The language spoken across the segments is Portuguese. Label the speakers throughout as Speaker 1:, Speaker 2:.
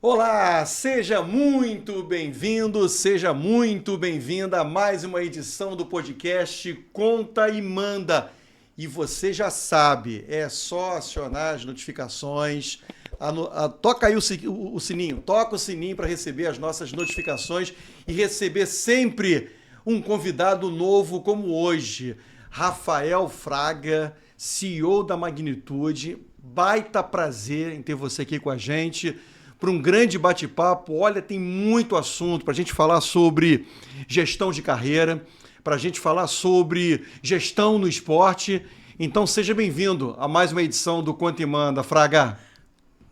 Speaker 1: Olá, seja muito bem-vindo, seja muito bem-vinda a mais uma edição do podcast Conta e Manda. E você já sabe, é só acionar as notificações, toca aí o sininho, toca o sininho para receber as nossas notificações e receber sempre um convidado novo como hoje, Rafael Fraga, CEO da Magnitude. Baita prazer em ter você aqui com a gente para um grande bate-papo. Olha, tem muito assunto para a gente falar sobre gestão de carreira, para a gente falar sobre gestão no esporte. Então seja bem-vindo a mais uma edição do Conta e Manda, Fraga.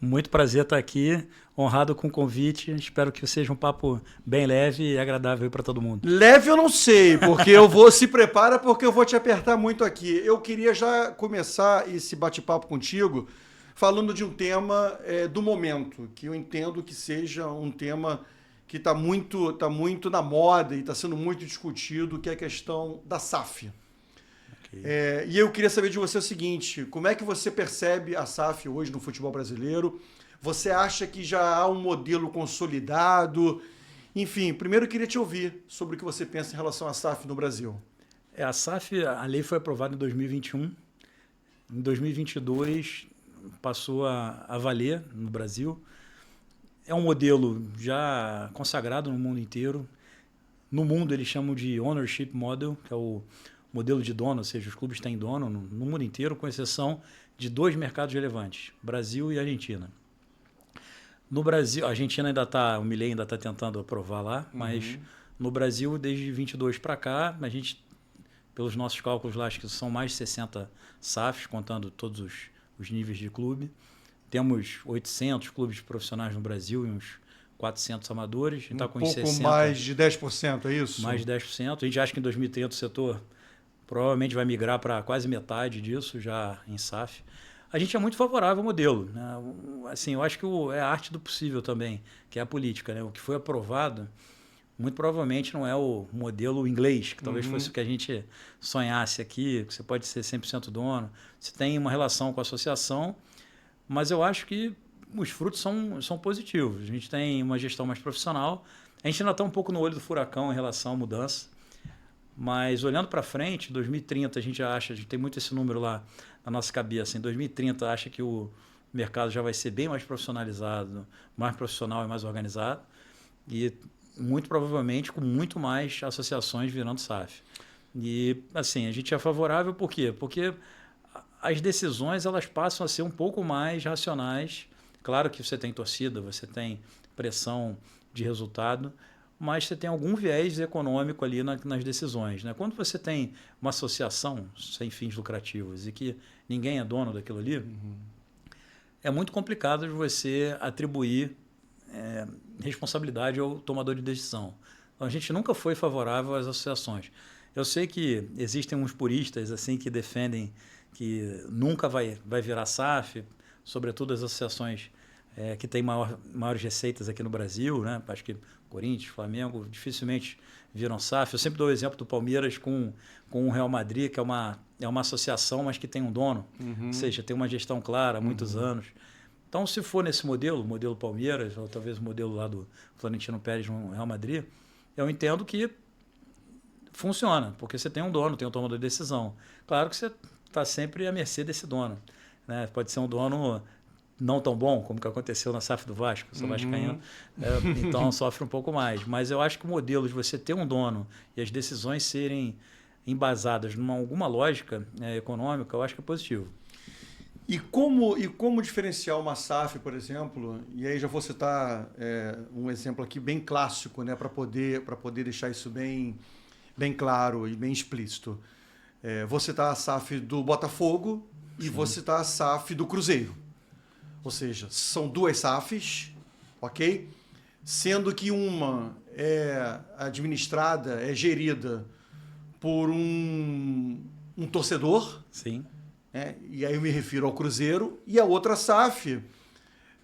Speaker 2: Muito prazer estar aqui, honrado com o convite. Espero que seja um papo bem leve e agradável para todo mundo.
Speaker 1: Leve eu não sei, porque se prepara porque eu vou te apertar muito aqui. Eu queria já começar esse bate-papo contigo falando de um tema do momento, que eu entendo que seja um tema que está muito na moda e está sendo muito discutido, que é a questão da SAF. Okay. E eu queria saber de você o seguinte, como é que você percebe a SAF hoje no futebol brasileiro? Você acha que já há um modelo consolidado? Enfim, primeiro eu queria te ouvir sobre o que você pensa em relação à SAF no Brasil.
Speaker 2: A SAF, a lei foi aprovada em 2021. Em 2022... passou a valer no Brasil. É um modelo já consagrado no mundo inteiro. No mundo eles chamam de Ownership Model, que é o modelo de dono, ou seja, os clubes têm dono no mundo inteiro, com exceção de dois mercados relevantes, Brasil e Argentina. No Brasil, a Argentina o Milei ainda está tentando aprovar lá, mas no Brasil, desde 22 para cá, a gente, pelos nossos cálculos lá, acho que são mais de 60 SAFs, contando todos os níveis de clube. Temos 800 clubes profissionais no Brasil e uns 400 amadores. A gente está com
Speaker 1: pouco 60, mais de 10%, é isso?
Speaker 2: Mais de 10%. A gente acha que em 2030 o setor provavelmente vai migrar para quase metade disso já em SAF. A gente é muito favorável ao modelo, né? Assim, eu acho que é a arte do possível também, que é a política, né? O que foi aprovado muito provavelmente não é o modelo inglês, que talvez fosse o que a gente sonhasse aqui, que você pode ser 100% dono, você tem uma relação com a associação, mas eu acho que os frutos são positivos. A gente tem uma gestão mais profissional, a gente ainda está um pouco no olho do furacão em relação à mudança, mas olhando para frente, 2030 a gente tem muito esse número lá na nossa cabeça, em 2030 acha que o mercado já vai ser bem mais profissionalizado, mais profissional e mais organizado, e muito provavelmente com muito mais associações virando SAF. E, assim, a gente é favorável por quê? Porque as decisões elas passam a ser um pouco mais racionais. Claro que você tem torcida, você tem pressão de resultado, mas você tem algum viés econômico ali nas decisões, né? Quando você tem uma associação sem fins lucrativos e que ninguém é dono daquilo ali, é muito complicado de você atribuir responsabilidade ao tomador de decisão. Então, a gente nunca foi favorável às associações. Eu sei que existem uns puristas assim que defendem que nunca vai virar SAF, sobretudo as associações que têm maiores receitas aqui no Brasil, né? Acho que Corinthians, Flamengo, dificilmente viram SAF. Eu sempre dou o exemplo do Palmeiras com o Real Madrid, que é uma associação, mas que tem um dono, ou seja, tem uma gestão clara há muitos anos. Então, se for nesse modelo Palmeiras, ou talvez o modelo lá do Florentino Pérez no Real Madrid, eu entendo que funciona, porque você tem um dono, tem um tomador de decisão. Claro que você está sempre à mercê desse dono, né? Pode ser um dono não tão bom, como que aconteceu na SAF do Vasco, eu sou vascaíno, então sofre um pouco mais. Mas eu acho que o modelo de você ter um dono e as decisões serem embasadas em alguma lógica econômica, eu acho que é positivo.
Speaker 1: E como diferenciar uma SAF, por exemplo, e aí já vou citar um exemplo aqui bem clássico, né, para poder deixar isso bem claro e bem explícito. Vou citar a SAF do Botafogo e vou citar a SAF do Cruzeiro. Ou seja, são duas SAFs, ok? Sendo que uma é administrada, é gerida por um torcedor.
Speaker 2: Sim.
Speaker 1: E aí eu me refiro ao Cruzeiro, e a outra SAF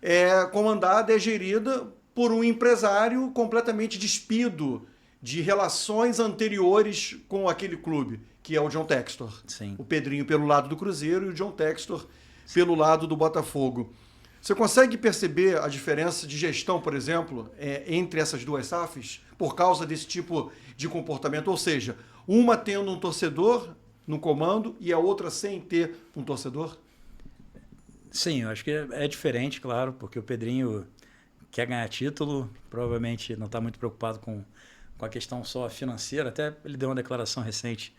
Speaker 1: é comandada, é gerida por um empresário completamente despido de relações anteriores com aquele clube, que é o John Textor.
Speaker 2: Sim.
Speaker 1: O Pedrinho pelo lado do Cruzeiro e o John Textor pelo lado do Botafogo. Você consegue perceber a diferença de gestão, por exemplo, entre essas duas SAFs, por causa desse tipo de comportamento? Ou seja, uma tendo um torcedor no comando e a outra sem ter um torcedor?
Speaker 2: Sim, eu acho que é diferente, claro, porque o Pedrinho quer ganhar título, provavelmente não está muito preocupado com a questão só financeira, até ele deu uma declaração recente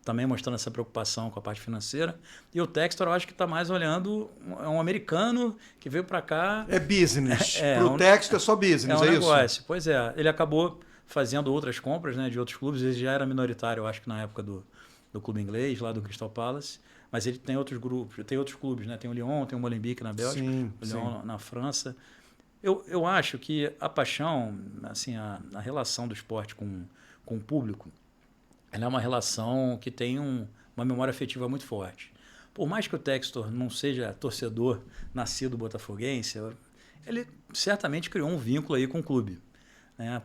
Speaker 2: também mostrando essa preocupação com a parte financeira. E o Textor, eu acho que está mais olhando, é um americano que veio para cá...
Speaker 1: É business. Para o Textor é só business, é
Speaker 2: negócio.
Speaker 1: Isso?
Speaker 2: Pois é, ele acabou fazendo outras compras, né, de outros clubes, ele já era minoritário, eu acho que na época do clube inglês, lá do Crystal Palace, mas ele tem outros grupos, tem outros clubes, né, tem o Lyon, tem o Molenbeek na Bélgica, o Lyon na França. Eu acho que a paixão, assim, a relação do esporte com o público, ela é uma relação que tem uma memória afetiva muito forte. Por mais que o Textor não seja torcedor nascido botafoguense, ele certamente criou um vínculo aí com o clube, né?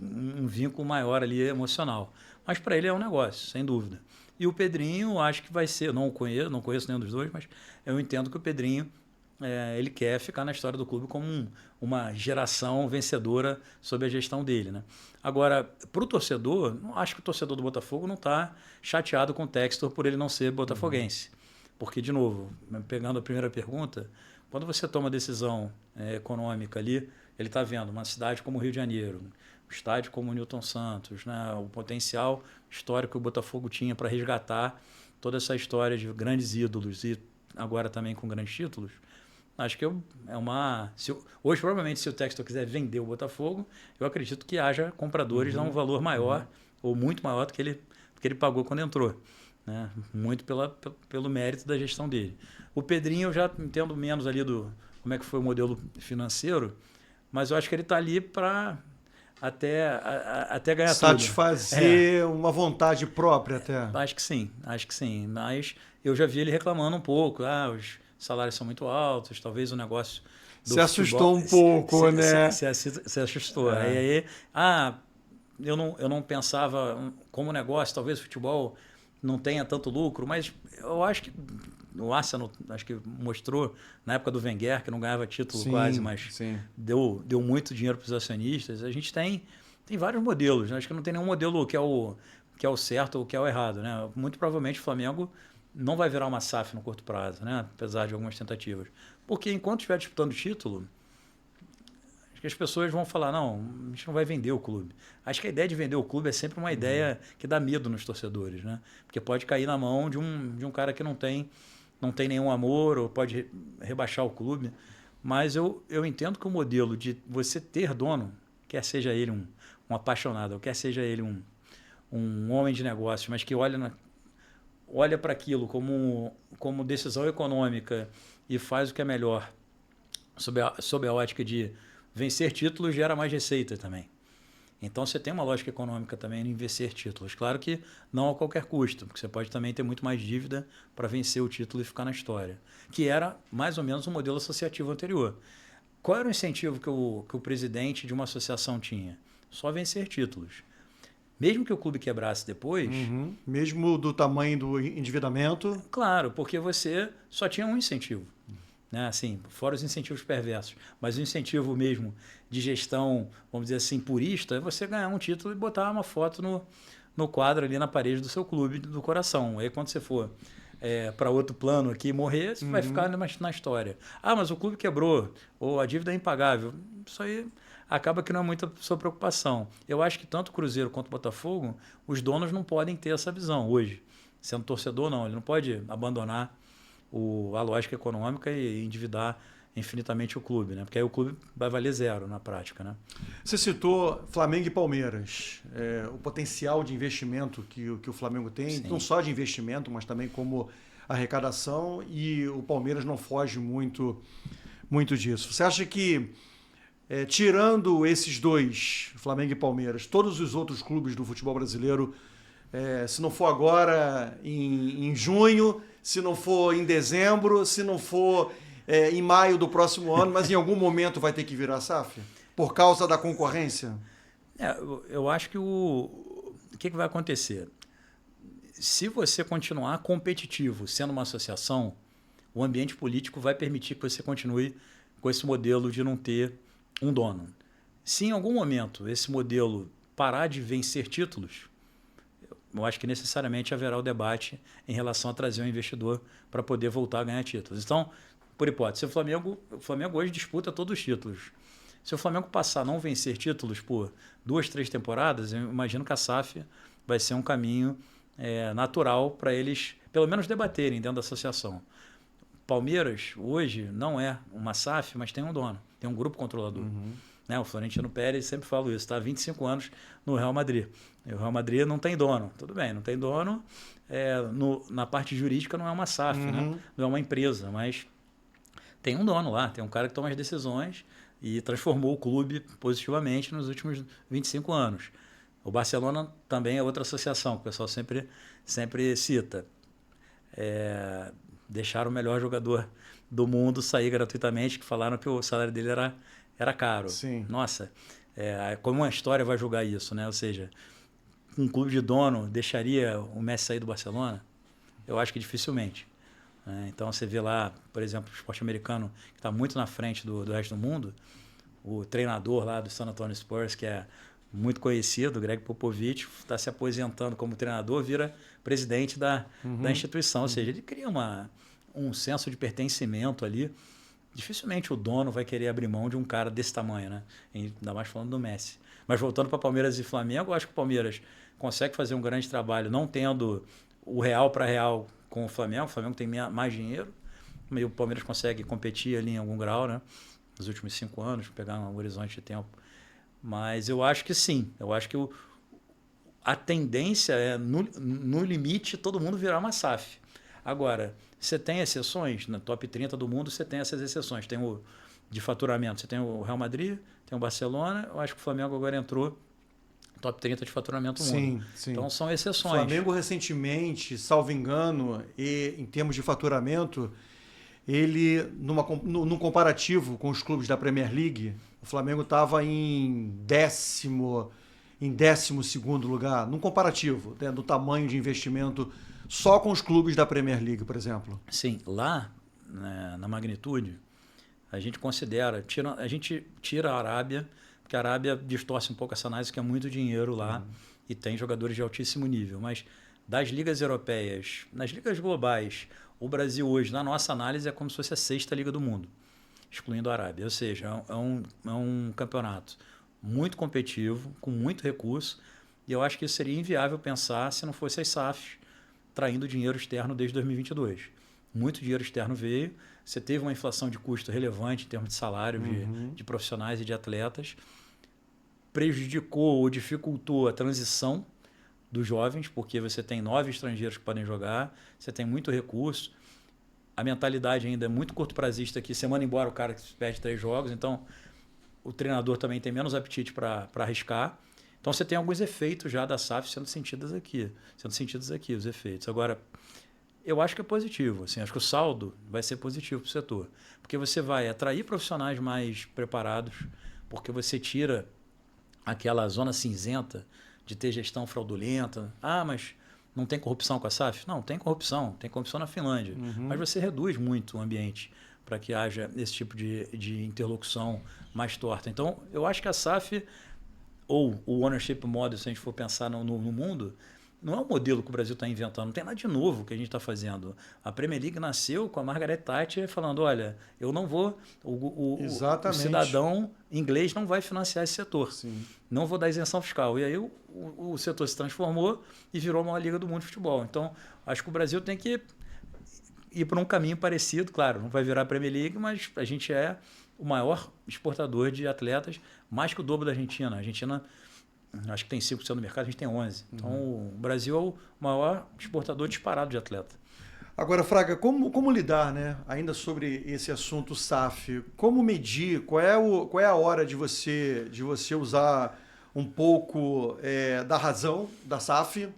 Speaker 2: Um vínculo maior ali emocional. Mas para ele é um negócio, sem dúvida. E o Pedrinho, acho que vai ser, eu não conheço nenhum dos dois, mas eu entendo que o Pedrinho ele quer ficar na história do clube como uma geração vencedora sob a gestão dele, né? Agora, para o torcedor, acho que o torcedor do Botafogo não está chateado com o Textor por ele não ser botafoguense. Porque, de novo, pegando a primeira pergunta, quando você toma decisão econômica ali, ele está vendo uma cidade como o Rio de Janeiro, um estádio como o Newton Santos, né? O potencial histórico que o Botafogo tinha para resgatar toda essa história de grandes ídolos e agora também com grandes títulos. Acho que é uma... Hoje, provavelmente, se o Textor quiser vender o Botafogo, eu acredito que haja compradores a um valor maior, ou muito maior do que ele pagou quando entrou, né? Muito pelo mérito da gestão dele. O Pedrinho, eu já entendo menos ali como é que foi o modelo financeiro, mas eu acho que ele está ali para até ganhar
Speaker 1: satisfazer uma vontade própria até.
Speaker 2: Acho que sim. Mas eu já vi ele reclamando um pouco. Os salários são muito altos, talvez o negócio do
Speaker 1: se assustou um pouco, né?
Speaker 2: Se assustou. Aí, eu não pensava como negócio, talvez o futebol não tenha tanto lucro, mas eu acho que o Arsenal acho que mostrou na época do Wenger, que não ganhava título quase, mas deu muito dinheiro para os acionistas. A gente tem vários modelos, né? Acho que não tem nenhum modelo que é o certo ou que é o errado, né? Muito provavelmente o Flamengo não vai virar uma SAF no curto prazo, né? Apesar de algumas tentativas. Porque enquanto estiver disputando título, acho que as pessoas vão falar, não, a gente não vai vender o clube. Acho que a ideia de vender o clube é sempre uma ideia que dá medo nos torcedores, né? Porque pode cair na mão de um cara que não tem nenhum amor ou pode rebaixar o clube. Mas eu entendo que o modelo de você ter dono, quer seja ele um apaixonado, ou quer seja ele um homem de negócios, mas que olha para aquilo como decisão econômica e faz o que é melhor sob a ótica de vencer títulos, gera mais receita também. Então você tem uma lógica econômica também em vencer títulos. Claro que não a qualquer custo, porque você pode também ter muito mais dívida para vencer o título e ficar na história, que era mais ou menos o modelo associativo anterior. Qual era o incentivo que o presidente de uma associação tinha? Só vencer títulos. Mesmo que o clube quebrasse depois...
Speaker 1: Mesmo do tamanho do endividamento?
Speaker 2: Claro, porque você só tinha um incentivo, né? Assim, fora os incentivos perversos. Mas o incentivo mesmo de gestão, vamos dizer assim, purista, é você ganhar um título e botar uma foto no quadro ali na parede do seu clube do coração. Aí quando você for para outro plano aqui e morrer, você vai ficar na história. Mas o clube quebrou, ou a dívida é impagável. Isso aí acaba que não é muita sua preocupação. Eu acho que tanto o Cruzeiro quanto o Botafogo, os donos não podem ter essa visão hoje. Sendo torcedor, não. Ele não pode abandonar a lógica econômica e endividar infinitamente o clube, né? Porque aí o clube vai valer zero na prática, né?
Speaker 1: Você citou Flamengo e Palmeiras, o potencial de investimento que o Flamengo tem, não só de investimento, mas também como arrecadação, e o Palmeiras não foge muito disso. Você acha que, tirando esses dois, Flamengo e Palmeiras, todos os outros clubes do futebol brasileiro, se não for agora em junho, se não for em dezembro, se não for em maio do próximo ano, mas em algum momento vai ter que virar SAF? Por causa da concorrência?
Speaker 2: Eu acho que o que vai acontecer? Se você continuar competitivo sendo uma associação, o ambiente político vai permitir que você continue com esse modelo de não ter um dono. Se em algum momento esse modelo parar de vencer títulos, eu acho que necessariamente haverá o debate em relação a trazer um investidor para poder voltar a ganhar títulos. Então, por hipótese, o Flamengo hoje disputa todos os títulos. Se o Flamengo passar a não vencer títulos por 2, 3 temporadas, eu imagino que a SAF vai ser um caminho natural para eles, pelo menos, debaterem dentro da associação. Palmeiras, hoje, não é uma SAF, mas tem um dono, tem um grupo controlador. Né? O Florentino Pérez sempre fala isso, está há 25 anos no Real Madrid. E o Real Madrid não tem dono. Tudo bem, não tem dono. Na parte jurídica não é uma SAF, né? Não é uma empresa, mas tem um dono lá, tem um cara que toma as decisões e transformou o clube positivamente nos últimos 25 anos. O Barcelona também é outra associação, que o pessoal sempre cita. Deixaram o melhor jogador do mundo sair gratuitamente, que falaram que o salário dele era caro.
Speaker 1: Sim.
Speaker 2: Nossa, como a história vai julgar isso, né? Ou seja, um clube de dono deixaria o Messi sair do Barcelona? Eu acho que dificilmente. Então você vê lá, por exemplo, o esporte americano, que está muito na frente do resto do mundo, o treinador lá do San Antonio Spurs, que é muito conhecido, o Greg Popovich, está se aposentando como treinador, vira presidente da instituição. Ou seja, ele cria um senso de pertencimento ali. Dificilmente o dono vai querer abrir mão de um cara desse tamanho, né? Ainda mais falando do Messi. Mas voltando para Palmeiras e Flamengo, eu acho que o Palmeiras consegue fazer um grande trabalho, não tendo o real para real com o Flamengo. O Flamengo tem mais dinheiro, e o Palmeiras consegue competir ali em algum grau, né? Nos últimos 5 anos, pegar um horizonte de tempo. Mas eu acho que sim. Eu acho que a tendência é, no limite, todo mundo virar uma SAF. Agora, você tem exceções, na top 30 do mundo você tem essas exceções. Tem o de faturamento, você tem o Real Madrid, tem o Barcelona, eu acho que o Flamengo agora entrou no top 30 de faturamento do mundo.
Speaker 1: Sim.
Speaker 2: Então são exceções.
Speaker 1: O Flamengo recentemente, salvo engano, em termos de faturamento, ele, num comparativo com os clubes da Premier League, o Flamengo estava em 12º lugar, num comparativo, né, do tamanho de investimento só com os clubes da Premier League, por exemplo.
Speaker 2: Sim, lá, né, na magnitude, a gente tira a Arábia, porque a Arábia distorce um pouco essa análise, que é muito dinheiro lá e tem jogadores de altíssimo nível. Mas das ligas europeias, nas ligas globais, o Brasil hoje, na nossa análise, é como se fosse a 6ª liga do mundo, excluindo a Arábia. Ou seja, é um campeonato muito competitivo, com muito recurso, e eu acho que isso seria inviável pensar se não fosse as SAFs traindo dinheiro externo desde 2022. Muito dinheiro externo veio, você teve uma inflação de custo relevante em termos de salário de profissionais e de atletas, prejudicou ou dificultou a transição dos jovens, porque você tem 9 estrangeiros que podem jogar, você tem muito recurso, a mentalidade ainda é muito curto-prazista aqui, você manda embora o cara que perde 3 jogos, então o treinador também tem menos apetite para arriscar. Então você tem alguns efeitos já da SAF sendo sentidos aqui, os efeitos. Agora, eu acho que é positivo, assim, acho que o saldo vai ser positivo para o setor, porque você vai atrair profissionais mais preparados, porque você tira aquela zona cinzenta de ter gestão fraudulenta. Ah, mas não tem corrupção com a SAF? Não, tem corrupção na Finlândia, mas você reduz muito o ambiente para que haja esse tipo de interlocução mais torta. Então, eu acho que a SAF, ou o ownership model, se a gente for pensar no mundo, não é um modelo que o Brasil está inventando, não tem nada de novo que a gente está fazendo. A Premier League nasceu com a Margaret Thatcher falando, olha, eu não vou, o cidadão inglês não vai financiar esse setor, não vou dar isenção fiscal. E aí o setor se transformou e virou a maior liga do mundo de futebol. Então, acho que o Brasil tem que ir para um caminho parecido, claro, não vai virar a Premier League, mas a gente é o maior exportador de atletas, mais que o dobro da Argentina. A Argentina, acho que tem 5% do mercado, a gente tem 11%. Então, o Brasil é o maior exportador disparado de atleta.
Speaker 1: Agora, Fraga, como lidar, né? Ainda sobre esse assunto SAF, como medir, qual é a hora de você usar um pouco da razão da SAF,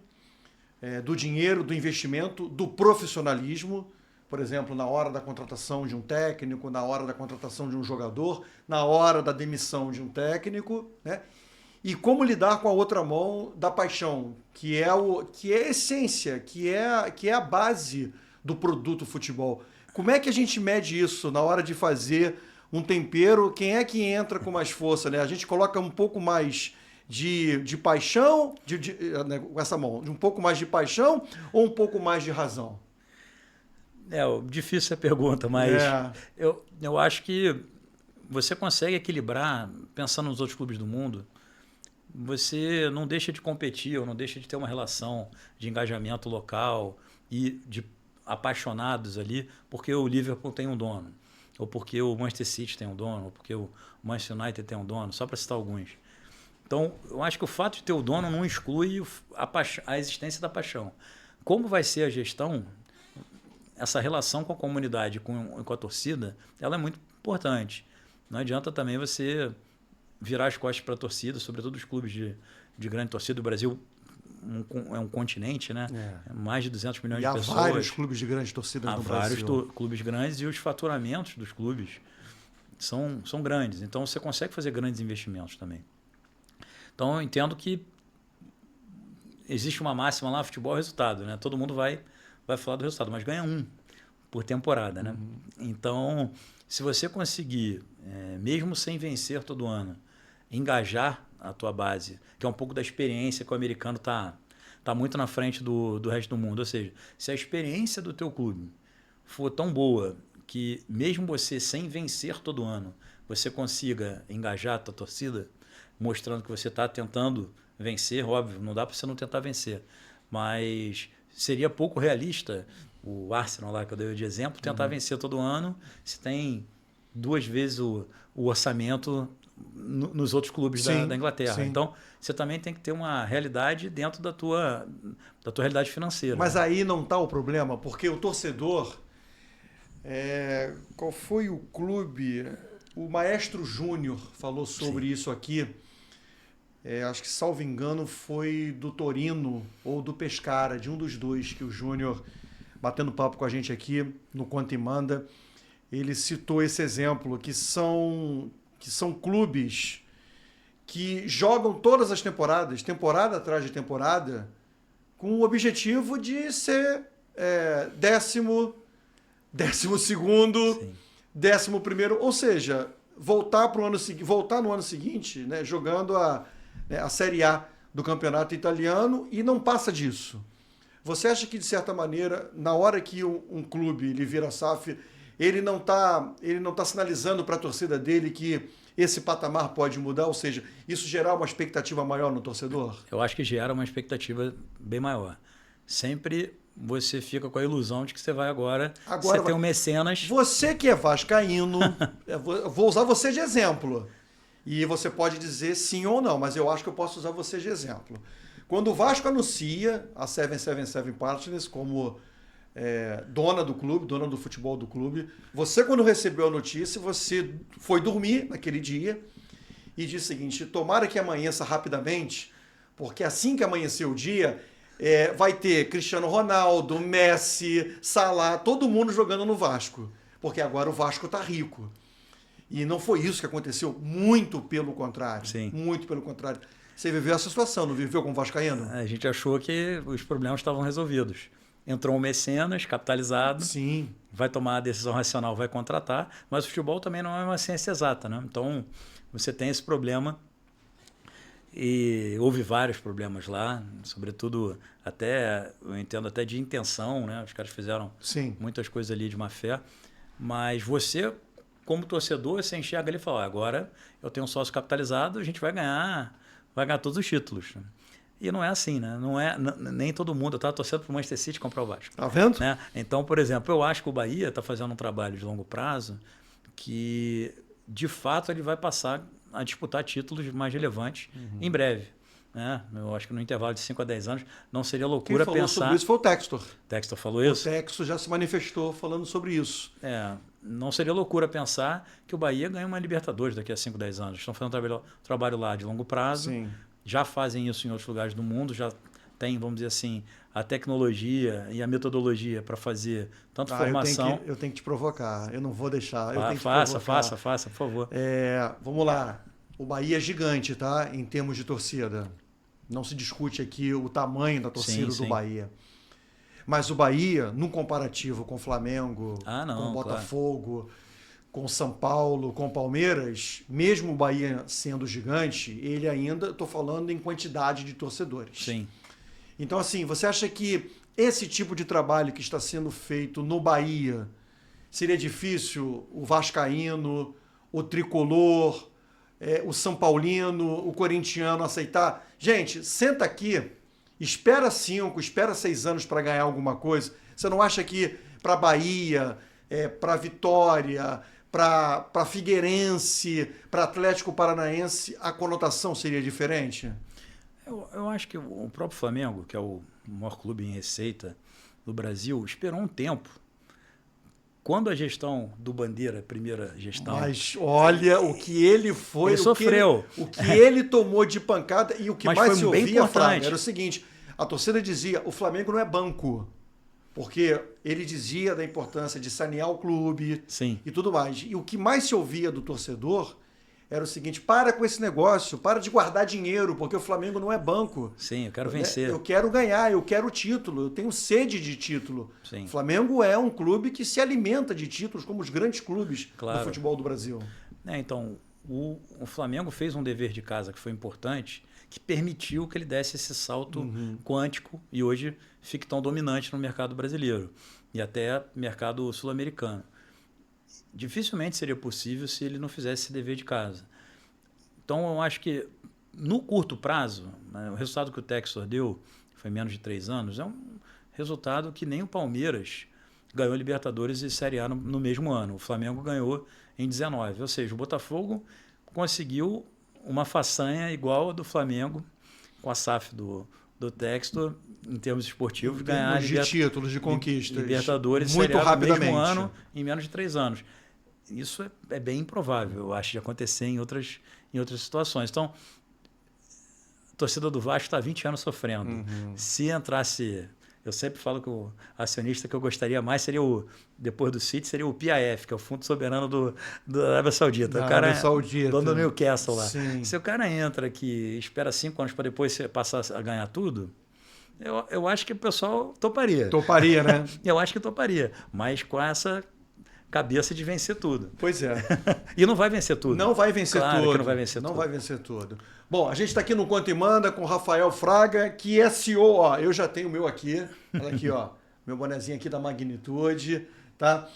Speaker 1: do dinheiro, do investimento, do profissionalismo, por exemplo, na hora da contratação de um técnico, na hora da contratação de um jogador, na hora da demissão de um técnico, né? E como lidar com a outra mão da paixão, que é a essência, que é a base do produto futebol. Como é que a gente mede isso na hora de fazer um tempero? Quem é que entra com mais força, né? A gente coloca um pouco mais de paixão, né, com essa mão, um pouco mais de paixão ou um pouco mais de razão?
Speaker 2: Difícil a pergunta, mas
Speaker 1: É.
Speaker 2: eu acho que você consegue equilibrar, pensando nos outros clubes do mundo, você não deixa de competir, ou não deixa de ter uma relação de engajamento local e de apaixonados ali, porque o Liverpool tem um dono, ou porque o Manchester City tem um dono, ou porque o Manchester United tem um dono, só para citar alguns. Então, eu acho que o fato de ter o dono não exclui a existência da paixão. Como vai ser a gestão, essa relação com a comunidade, com a torcida, ela é muito importante. Não adianta também você virar as costas para a torcida, sobretudo os clubes de grande torcida. O Brasil é um continente, né? Mais de 200 milhões de pessoas.
Speaker 1: E há vários clubes de grande torcida no Brasil.
Speaker 2: Há vários clubes grandes e os faturamentos dos clubes são grandes. Então, você consegue fazer grandes investimentos também. Então, eu entendo que existe uma máxima lá, futebol é resultado, né? Todo mundo vai falar do resultado, mas ganha um por temporada, né? Então, se você conseguir, mesmo sem vencer todo ano, engajar a tua base, que é um pouco da experiência que o americano tá muito na frente do resto do mundo. Ou seja, se a experiência do teu clube for tão boa que mesmo você sem vencer todo ano, você consiga engajar a tua torcida, mostrando que você está tentando vencer, óbvio, não dá para você não tentar vencer, mas seria pouco realista o Arsenal lá que eu dei de exemplo, tentar vencer todo ano se tem 2 vezes o orçamento nos outros clubes da Inglaterra. Sim. Então, você também tem que ter uma realidade dentro da tua realidade financeira.
Speaker 1: Mas aí não está o problema, porque o torcedor... qual foi o clube? O Maestro Júnior falou sobre isso aqui. Acho que, salvo engano, foi do Torino ou do Pescara, de um dos dois, que o Júnior, batendo papo com a gente aqui no Conta e Manda, ele citou esse exemplo, que são clubes que jogam todas as temporadas, temporada atrás de temporada, com o objetivo de ser 10º, 12º, 11º, ou seja, voltar no ano seguinte, né, jogando a Série A do campeonato italiano, e não passa disso. Você acha que, de certa maneira, na hora que um clube ele vira SAF, ele não tá sinalizando para a torcida dele que esse patamar pode mudar? Ou seja, isso gerar uma expectativa maior no torcedor?
Speaker 2: Eu acho que gera uma expectativa bem maior. Sempre você fica com a ilusão de que você vai agora você tem um mecenas.
Speaker 1: Você que é vascaíno, vou usar você de exemplo. E você pode dizer sim ou não, mas eu acho que eu posso usar você de exemplo. Quando o Vasco anuncia a 777 Partners como dona do clube, dona do futebol do clube, você, quando recebeu a notícia, você foi dormir naquele dia e disse o seguinte: tomara que amanheça rapidamente, porque assim que amanhecer o dia, vai ter Cristiano Ronaldo, Messi, Salah, todo mundo jogando no Vasco, porque agora o Vasco está rico. E não foi isso que aconteceu, muito pelo contrário.
Speaker 2: Sim.
Speaker 1: Muito pelo contrário. Você viveu essa situação, não viveu como vascaíno?
Speaker 2: A gente achou que os problemas estavam resolvidos. Entrou um mecenas capitalizado,
Speaker 1: sim,
Speaker 2: vai tomar a decisão racional, vai contratar, mas o futebol também não é uma ciência exata, né? Então, você tem esse problema e houve vários problemas lá, sobretudo eu entendo até de intenção, né? Os caras fizeram muitas coisas ali de má fé, mas você, como torcedor, você enxerga ali e fala: agora eu tenho um sócio capitalizado, a gente vai ganhar todos os títulos. E não é assim, né? Nem todo mundo. Eu estava torcendo para o Manchester City comprar o Vasco.
Speaker 1: Tá vendo?
Speaker 2: Né? Então, por exemplo, eu acho que o Bahia está fazendo um trabalho de longo prazo que, de fato, ele vai passar a disputar títulos mais relevantes em breve. Né? Eu acho que no intervalo de 5 a 10 anos não seria loucura
Speaker 1: pensar... Quem falou sobre isso foi o Textor.
Speaker 2: Textor falou isso?
Speaker 1: O Textor já se manifestou falando sobre isso.
Speaker 2: Não seria loucura pensar que o Bahia ganha uma Libertadores daqui a 5, 10 anos. Estão fazendo um trabalho lá de longo prazo.
Speaker 1: Sim.
Speaker 2: Já fazem isso em outros lugares do mundo, já tem, vamos dizer assim, a tecnologia e a metodologia para fazer tanto formação...
Speaker 1: Eu tenho que te provocar, eu não vou deixar.
Speaker 2: Faça, por favor.
Speaker 1: Vamos lá, o Bahia é gigante, tá? Em termos de torcida. Não se discute aqui o tamanho da torcida do Bahia. Mas o Bahia, num comparativo com o Flamengo,
Speaker 2: não,
Speaker 1: com o Botafogo, com o São Paulo, com o Palmeiras, mesmo o Bahia sendo gigante, ele ainda, estou falando em quantidade de torcedores.
Speaker 2: Sim.
Speaker 1: Então, assim, você acha que esse tipo de trabalho que está sendo feito no Bahia seria difícil o vascaíno, o tricolor, o São Paulino, o corintiano aceitar? Gente, senta aqui, espera 5, espera 6 anos para ganhar alguma coisa. Você não acha que para Bahia, para Vitória, para Figueirense, para Atlético Paranaense, a conotação seria diferente?
Speaker 2: Eu acho que o próprio Flamengo, que é o maior clube em receita do Brasil, esperou um tempo. Quando a gestão do Bandeira, primeira gestão...
Speaker 1: Mas olha o que ele foi...
Speaker 2: Ele sofreu.
Speaker 1: O que ele tomou de pancada e o que mais se ouvia, Fraga, era o seguinte, a torcida dizia, o Flamengo não é banco. Porque ele dizia da importância de sanear o clube.
Speaker 2: Sim.
Speaker 1: E tudo mais. E o que mais se ouvia do torcedor era o seguinte, para com esse negócio, para de guardar dinheiro, porque o Flamengo não é banco.
Speaker 2: Sim, eu quero vencer.
Speaker 1: Eu quero ganhar, eu quero título, eu tenho sede de título.
Speaker 2: Sim.
Speaker 1: O Flamengo é um clube que se alimenta de títulos, como os grandes clubes do futebol do Brasil.
Speaker 2: Então, o Flamengo fez um dever de casa que foi importante, que permitiu que ele desse esse salto quântico e hoje fique tão dominante no mercado brasileiro e até mercado sul-americano. Dificilmente seria possível se ele não fizesse esse dever de casa. Então, eu acho que no curto prazo, né, o resultado que o Textor deu, foi menos de 3 anos, é um resultado que nem o Palmeiras ganhou Libertadores e Série A no mesmo ano. O Flamengo ganhou em 19. Ou seja, o Botafogo conseguiu uma façanha igual a do Flamengo com a SAF do Textor, em termos esportivos, ganhar
Speaker 1: de títulos, de conquistas.
Speaker 2: Libertadores
Speaker 1: muito
Speaker 2: Série A
Speaker 1: rapidamente.
Speaker 2: No mesmo ano, em menos de 3 anos. Isso é bem improvável, eu acho, de acontecer em outras situações. Então, a torcida do Vasco está há 20 anos sofrendo. Se entrasse... Eu sempre falo que o acionista que eu gostaria mais seria depois do City, seria o PIF, que é o Fundo Soberano da Arábia Saudita. O cara é dono do Newcastle lá.
Speaker 1: Sim.
Speaker 2: Se o cara entra aqui e espera 5 anos para depois passar a ganhar tudo, eu acho que o pessoal toparia.
Speaker 1: Toparia, né?
Speaker 2: Eu acho que toparia, mas com essa cabeça de vencer tudo.
Speaker 1: Pois é.
Speaker 2: E não vai vencer tudo.
Speaker 1: Não vai vencer tudo.
Speaker 2: Que não vai vencer
Speaker 1: não
Speaker 2: tudo.
Speaker 1: Vai vencer tudo. Bom, a gente está aqui no Conta e Manda com o Rafael Fraga, que é CEO, ó, eu já tenho o meu aqui, olha aqui, ó, meu bonezinho aqui da Magnitude, tá?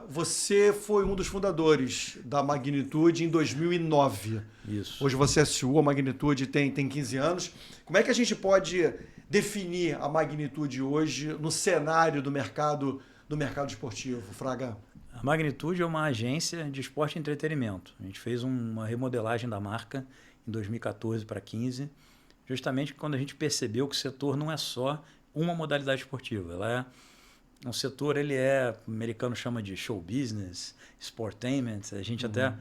Speaker 1: Você foi um dos fundadores da Magnitude em 2009.
Speaker 2: Isso.
Speaker 1: Hoje você é CEO, a Magnitude tem 15 anos. Como é que a gente pode definir a Magnitude hoje no cenário do mercado esportivo, Fraga?
Speaker 2: A Magnitude é uma agência de esporte e entretenimento. A gente fez uma remodelagem da marca em 2014 para 2015, justamente quando a gente percebeu que o setor não é só uma modalidade esportiva. Ela é um setor, o americano chama de show business, sportainment. A gente até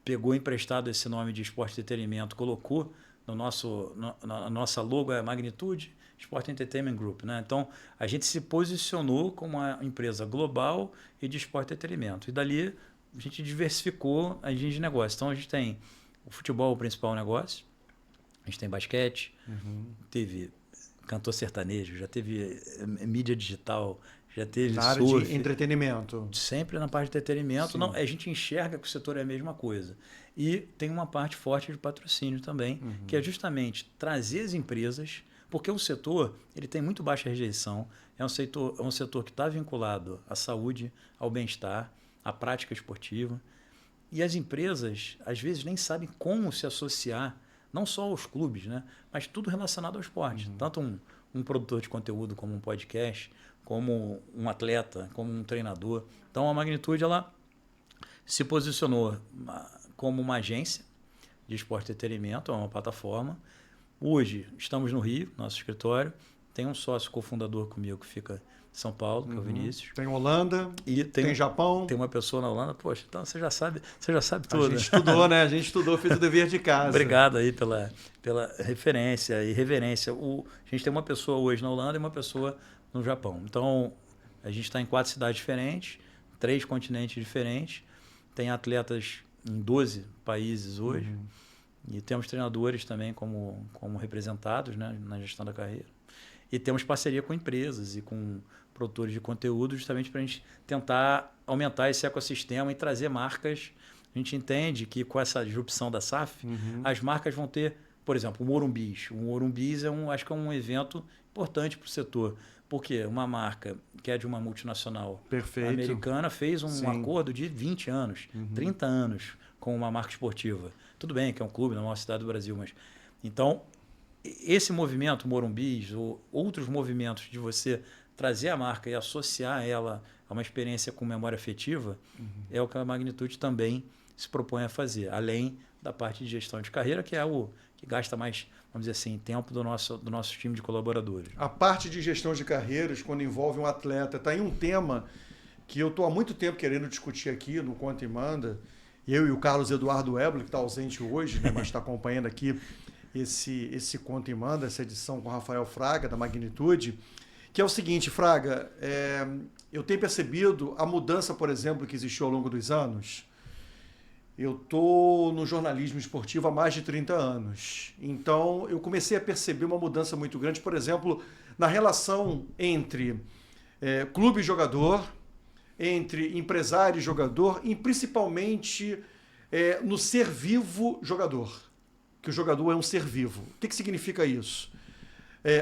Speaker 2: pegou emprestado esse nome de esporte e entretenimento, colocou na nossa logo, é Magnitude Sport Entertainment Group, né? Então, a gente se posicionou como uma empresa global e de esporte e entretenimento. E dali, a gente diversificou as linhas de negócio. Então, a gente tem o futebol, o principal negócio. A gente tem basquete, teve cantor sertanejo, já teve mídia digital, já teve
Speaker 1: na área de entretenimento.
Speaker 2: Sempre na parte de entretenimento. Não, a gente enxerga que o setor é a mesma coisa. E tem uma parte forte de patrocínio também, que é justamente trazer as empresas... Porque o setor ele tem muito baixa rejeição, é um setor que está vinculado à saúde, ao bem-estar, à prática esportiva. E as empresas, às vezes, nem sabem como se associar, não só aos clubes, né, mas tudo relacionado ao esporte. Tanto um produtor de conteúdo como um podcast, como um atleta, como um treinador. Então, a Magnitude ela se posicionou como uma agência de esporte e entretenimento, é uma plataforma. Hoje, estamos no Rio, nosso escritório. Tem um sócio cofundador comigo que fica em São Paulo, que é o Vinícius.
Speaker 1: Tem Holanda,
Speaker 2: e
Speaker 1: tem Japão.
Speaker 2: Tem uma pessoa na Holanda. Poxa, então você já sabe tudo.
Speaker 1: A gente estudou, né? A gente estudou, fez o dever de casa.
Speaker 2: Obrigado aí pela referência e reverência. A gente tem uma pessoa hoje na Holanda e uma pessoa no Japão. Então, a gente está em 4 cidades diferentes, 3 continentes diferentes. Tem atletas em 12 países hoje. E temos treinadores também como representados, né, na gestão da carreira. E temos parceria com empresas e com produtores de conteúdo justamente para a gente tentar aumentar esse ecossistema e trazer marcas. A gente entende que com essa disrupção da SAF, as marcas vão ter, por exemplo, o Morumbis. O Morumbis acho que é um evento importante para o setor. Porque uma marca que é de uma multinacional americana fez um acordo de 20 anos, 30 anos com uma marca esportiva. Tudo bem que é um clube na maior cidade do Brasil, mas... Então, esse movimento, Morumbis, ou outros movimentos de você trazer a marca e associar ela a uma experiência com memória afetiva, é o que a Magnitude também se propõe a fazer, além da parte de gestão de carreira, que é o que gasta mais, vamos dizer assim, tempo do nosso time de colaboradores.
Speaker 1: A parte de gestão de carreiras, quando envolve um atleta, está em um tema que eu estou há muito tempo querendo discutir aqui no Conta e Manda. Eu e o Carlos Eduardo Ebler, que está ausente hoje, né, mas está acompanhando aqui esse Conta e Manda, essa edição com o Rafael Fraga, da Magnitude, que é o seguinte, Fraga, eu tenho percebido a mudança, por exemplo, que existiu ao longo dos anos. Eu estou no jornalismo esportivo há mais de 30 anos. Então, eu comecei a perceber uma mudança muito grande, por exemplo, na relação entre clube e jogador, entre empresário e jogador, e principalmente no ser vivo jogador. Que o jogador é um ser vivo. O que significa isso?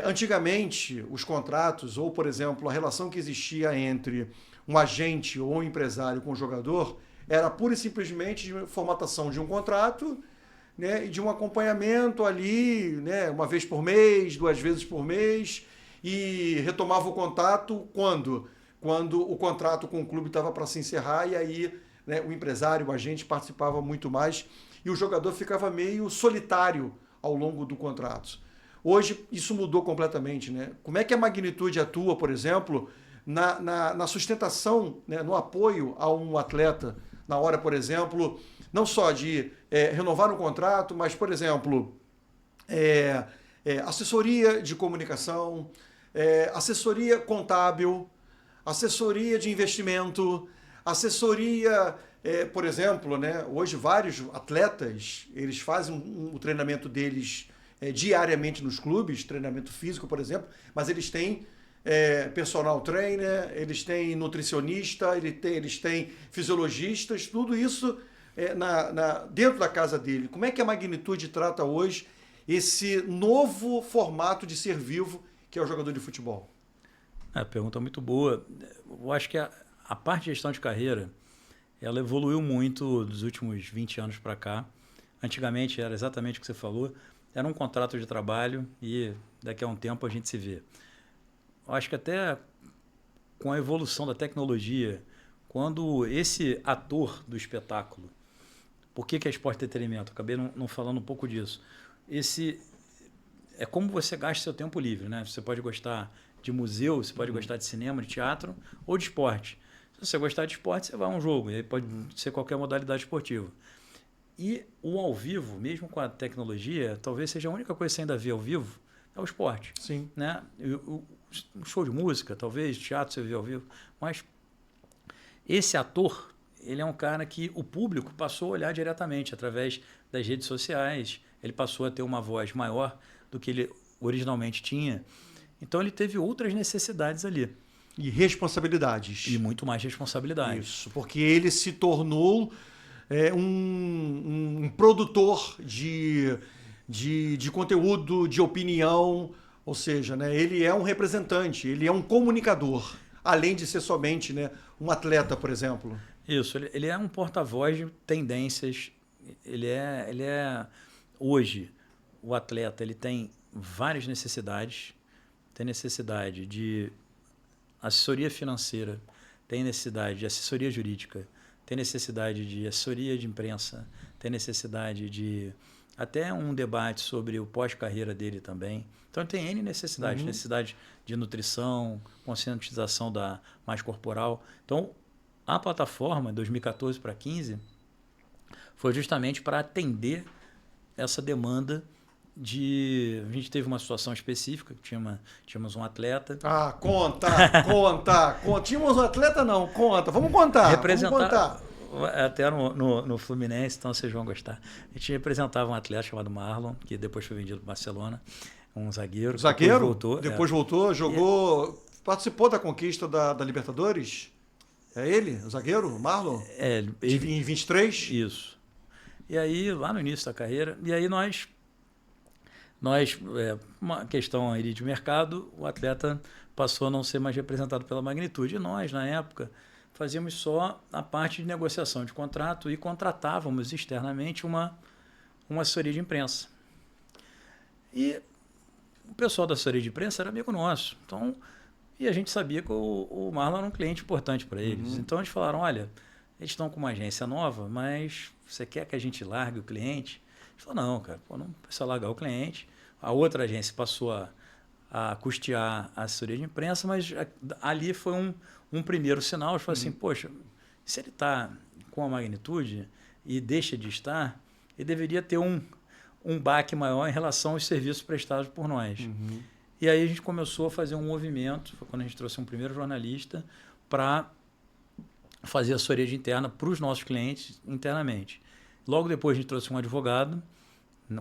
Speaker 1: Antigamente, os contratos, ou, por exemplo, a relação que existia entre um agente ou um empresário com o jogador, era pura e simplesmente de formatação de um contrato, né, e de um acompanhamento ali, né, uma vez por mês, 2 vezes por mês, e retomava o contato quando o contrato com o clube estava para se encerrar, e aí, né, o empresário, o agente participava muito mais, e o jogador ficava meio solitário ao longo do contrato. Hoje, isso mudou completamente, né? Como é que a Magnitude atua, por exemplo, na sustentação, né, no apoio a um atleta, na hora, por exemplo, não só de renovar um contrato, mas, por exemplo, assessoria de comunicação, assessoria contábil, assessoria de investimento, assessoria, por exemplo, né, hoje vários atletas, eles fazem o treinamento deles diariamente nos clubes, treinamento físico, por exemplo, mas eles têm personal trainer, eles têm nutricionista, eles têm fisiologistas, tudo isso dentro da casa dele. Como é que a Magnitude trata hoje esse novo formato de ser vivo que é o jogador de futebol?
Speaker 2: Pergunta muito boa. Eu acho que a parte de gestão de carreira, ela evoluiu muito dos últimos 20 anos para cá. Antigamente era exatamente o que você falou, era um contrato de trabalho e daqui a um tempo a gente se vê. Eu acho que até com a evolução da tecnologia, quando esse ator do espetáculo, por que é esporte e entretenimento? Acabei não falando um pouco disso. É como você gasta seu tempo livre, né? Você pode gostar de museu, você pode gostar de cinema, de teatro ou de esporte. Se você gostar de esporte, você vai a um jogo, e aí pode ser qualquer modalidade esportiva. E o ao vivo, mesmo com a tecnologia, talvez seja a única coisa que você ainda vê ao vivo, é o esporte.
Speaker 1: Sim.
Speaker 2: Né? Um show de música, talvez, teatro você vê ao vivo, mas esse ator, ele é um cara que o público passou a olhar diretamente através das redes sociais, ele passou a ter uma voz maior do que ele originalmente tinha, então ele teve outras necessidades ali.
Speaker 1: E responsabilidades.
Speaker 2: E muito mais responsabilidade.
Speaker 1: Isso, porque ele se tornou um produtor de conteúdo, de opinião, ou seja, né, ele é um representante, ele é um comunicador, além de ser somente, né, um atleta, por exemplo.
Speaker 2: Isso, ele é um porta-voz de tendências. Hoje, o atleta ele tem várias necessidades. Tem necessidade de assessoria financeira, tem necessidade de assessoria jurídica, tem necessidade de assessoria de imprensa, tem necessidade de até um debate sobre o pós-carreira dele também. Então, tem N necessidades. Necessidade de nutrição, conscientização mais corporal. Então, a plataforma, 2014 para 2015, foi justamente para atender essa demanda a gente teve uma situação específica, tínhamos um atleta.
Speaker 1: Conta. Tínhamos um atleta não, conta. Vamos contar.
Speaker 2: Até no Fluminense, então vocês vão gostar. A gente representava um atleta chamado Marlon, que depois foi vendido para o Barcelona. um zagueiro.
Speaker 1: Zagueiro?
Speaker 2: Depois
Speaker 1: Depois voltou, jogou, participou da conquista da Libertadores? É ele, o zagueiro, o Marlon? Em 23?
Speaker 2: Isso. E aí, lá no início da carreira, e aí nós uma questão aí de mercado, o atleta passou a não ser mais representado pela Magnitude. E nós, na época, fazíamos só a parte de negociação de contrato e contratávamos externamente uma assessoria de imprensa. E o pessoal da assessoria de imprensa era amigo nosso. Então, e a gente sabia que o Marlon era um cliente importante para eles. Então, eles falaram, olha, eles estão com uma agência nova, mas você quer que a gente largue o cliente? Ele falou, não, cara, não precisa largar o cliente. A outra agência passou a custear a assessoria de imprensa, mas ali foi um primeiro sinal. Eu falei assim, poxa, se ele está com a Magnitude e deixa de estar, ele deveria ter um baque maior em relação aos serviços prestados por nós. E aí a gente começou a fazer um movimento, foi quando a gente trouxe um primeiro jornalista para fazer assessoria de interna para os nossos clientes internamente. Logo depois a gente trouxe um advogado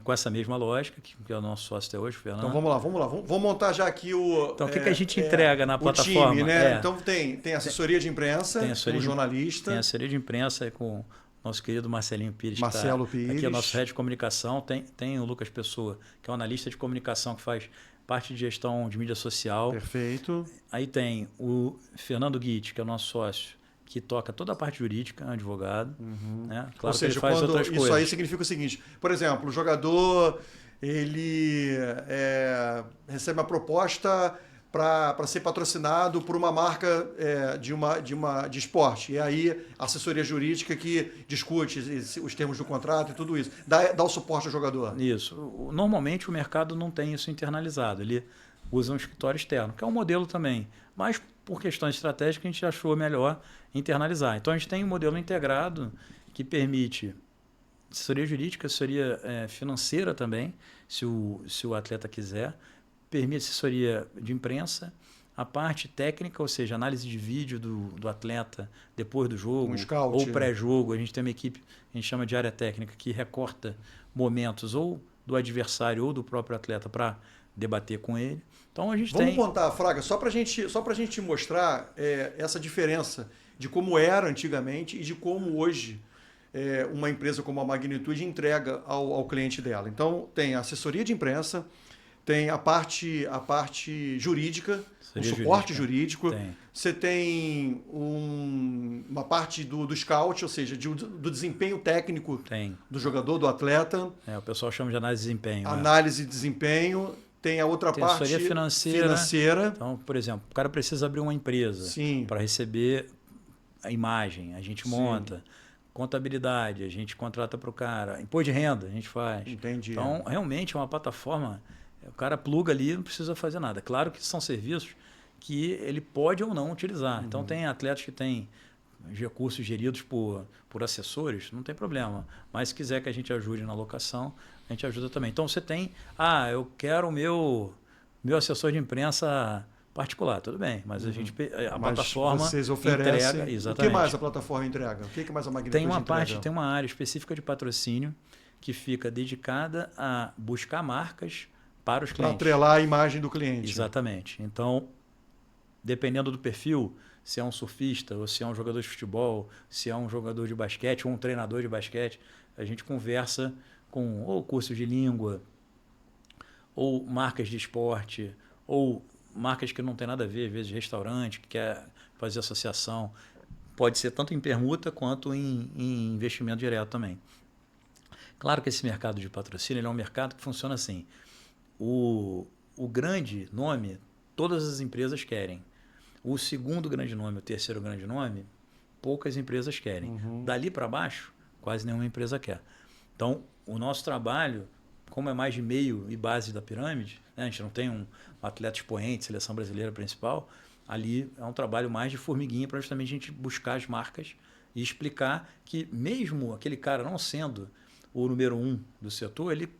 Speaker 2: com essa mesma lógica, que é o nosso sócio até hoje, Fernando.
Speaker 1: Então vamos lá. Vamos montar já aqui o...
Speaker 2: Então o que a gente entrega na plataforma?
Speaker 1: O time, né? Então tem assessoria de imprensa, tem jornalista.
Speaker 2: Tem assessoria de imprensa com o nosso querido Marcelinho Pires.
Speaker 1: Marcelo Pires.
Speaker 2: Aqui é o nosso head de comunicação. Tem o Lucas Pessoa, que é um analista de comunicação que faz parte de gestão de mídia social.
Speaker 1: Perfeito.
Speaker 2: Aí tem o Fernando Guitt, que é o nosso sócio, que toca toda a parte jurídica, é um advogado. Né? Claro, ou seja, que ele faz outras coisas.
Speaker 1: Isso aí significa o seguinte, por exemplo, o jogador ele recebe uma proposta para ser patrocinado por uma marca de esporte. E aí a assessoria jurídica que discute os termos do contrato e tudo isso. Dá o suporte ao jogador.
Speaker 2: Isso. Normalmente o mercado não tem isso internalizado. Ele usa um escritório externo, que é um modelo também. Mas por questões estratégicas a gente achou melhor internalizar. Então a gente tem um modelo integrado que permite assessoria jurídica, assessoria financeira também, se o atleta quiser. Permite assessoria de imprensa, a parte técnica, ou seja, análise de vídeo do atleta depois do jogo, ou pré-jogo. A gente tem uma equipe, a gente chama de área técnica, que recorta momentos ou do adversário ou do próprio atleta para debater com ele. Então a gente
Speaker 1: Vamos contar, Fraga, só para a gente mostrar essa diferença de como era antigamente e de como hoje uma empresa como a Magnitude entrega ao cliente dela. Então tem a assessoria de imprensa, tem a parte jurídica, o suporte jurídico. Você tem uma parte do scout, ou seja, do desempenho técnico do jogador, do atleta.
Speaker 2: O pessoal chama de análise de desempenho.
Speaker 1: Análise de desempenho. Tem a outra parte financeira.
Speaker 2: Então, por exemplo, o cara precisa abrir uma empresa para receber a imagem, a gente monta. Contabilidade, a gente contrata para o cara. Imposto de renda, a gente faz.
Speaker 1: Entendi.
Speaker 2: Então, realmente é uma plataforma... O cara pluga ali, não precisa fazer nada. Claro que são serviços que ele pode ou não utilizar. Então, tem atletas que têm recursos geridos por assessores, não tem problema. Mas se quiser que a gente ajude na alocação, a gente ajuda também. Então, você tem... eu quero o meu assessor de imprensa particular. Tudo bem, mas a plataforma
Speaker 1: vocês oferecem,
Speaker 2: entrega... Exatamente.
Speaker 1: O que mais a plataforma entrega? O que mais a Magnitude entrega?
Speaker 2: Tem uma área específica de patrocínio que fica dedicada a buscar marcas para os clientes.
Speaker 1: Para atrelar a imagem do cliente.
Speaker 2: Exatamente. Então, dependendo do perfil, se é um surfista, ou se é um jogador de futebol, se é um jogador de basquete, ou um treinador de basquete, a gente conversa com ou cursos de língua, ou marcas de esporte, ou marcas que não tem nada a ver, às vezes restaurante, que quer fazer associação. Pode ser tanto em permuta quanto em investimento direto também. Claro que esse mercado de patrocínio é um mercado que funciona assim. O grande nome, todas as empresas querem. O segundo grande nome, o terceiro grande nome, poucas empresas querem. Dali para baixo, quase nenhuma empresa quer. Então, o nosso trabalho, como é mais de meio e base da pirâmide, né, a gente não tem um atleta expoente, seleção brasileira principal, ali é um trabalho mais de formiguinha para justamente a gente buscar as marcas e explicar que mesmo aquele cara não sendo o número 1 do setor, ele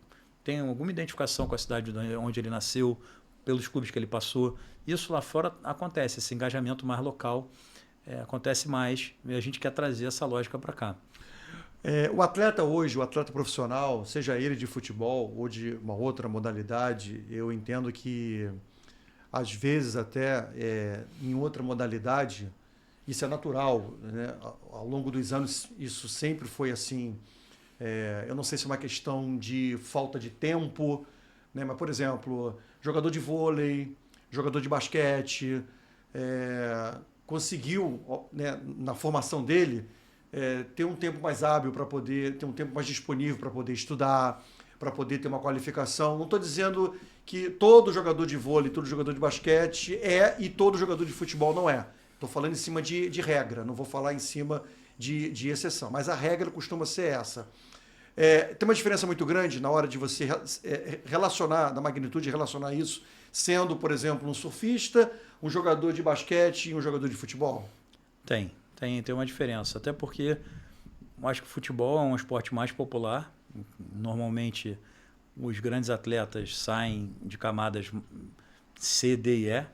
Speaker 2: tem alguma identificação com a cidade onde ele nasceu, pelos clubes que ele passou. Isso lá fora acontece, esse engajamento mais local acontece mais, e a gente quer trazer essa lógica para cá.
Speaker 1: O atleta hoje, o atleta profissional, seja ele de futebol ou de uma outra modalidade, eu entendo que, às vezes, até em outra modalidade, isso é natural, né? Ao longo dos anos, isso sempre foi assim. Eu não sei se é uma questão de falta de tempo, né? Mas, por exemplo, jogador de vôlei, jogador de basquete, conseguiu, né, na formação dele, ter um tempo mais hábil para poder, ter um tempo mais disponível para poder estudar, para poder ter uma qualificação. Não estou dizendo que todo jogador de vôlei, todo jogador de basquete e todo jogador de futebol não é. Estou falando em cima de regra, não vou falar em cima de exceção. Mas a regra costuma ser essa. Tem uma diferença muito grande na hora de você relacionar, da magnitude de relacionar isso, sendo, por exemplo, um surfista, um jogador de basquete e um jogador de futebol?
Speaker 2: Tem uma diferença. Até porque eu acho que o futebol é um esporte mais popular. Normalmente, os grandes atletas saem de camadas C, D e E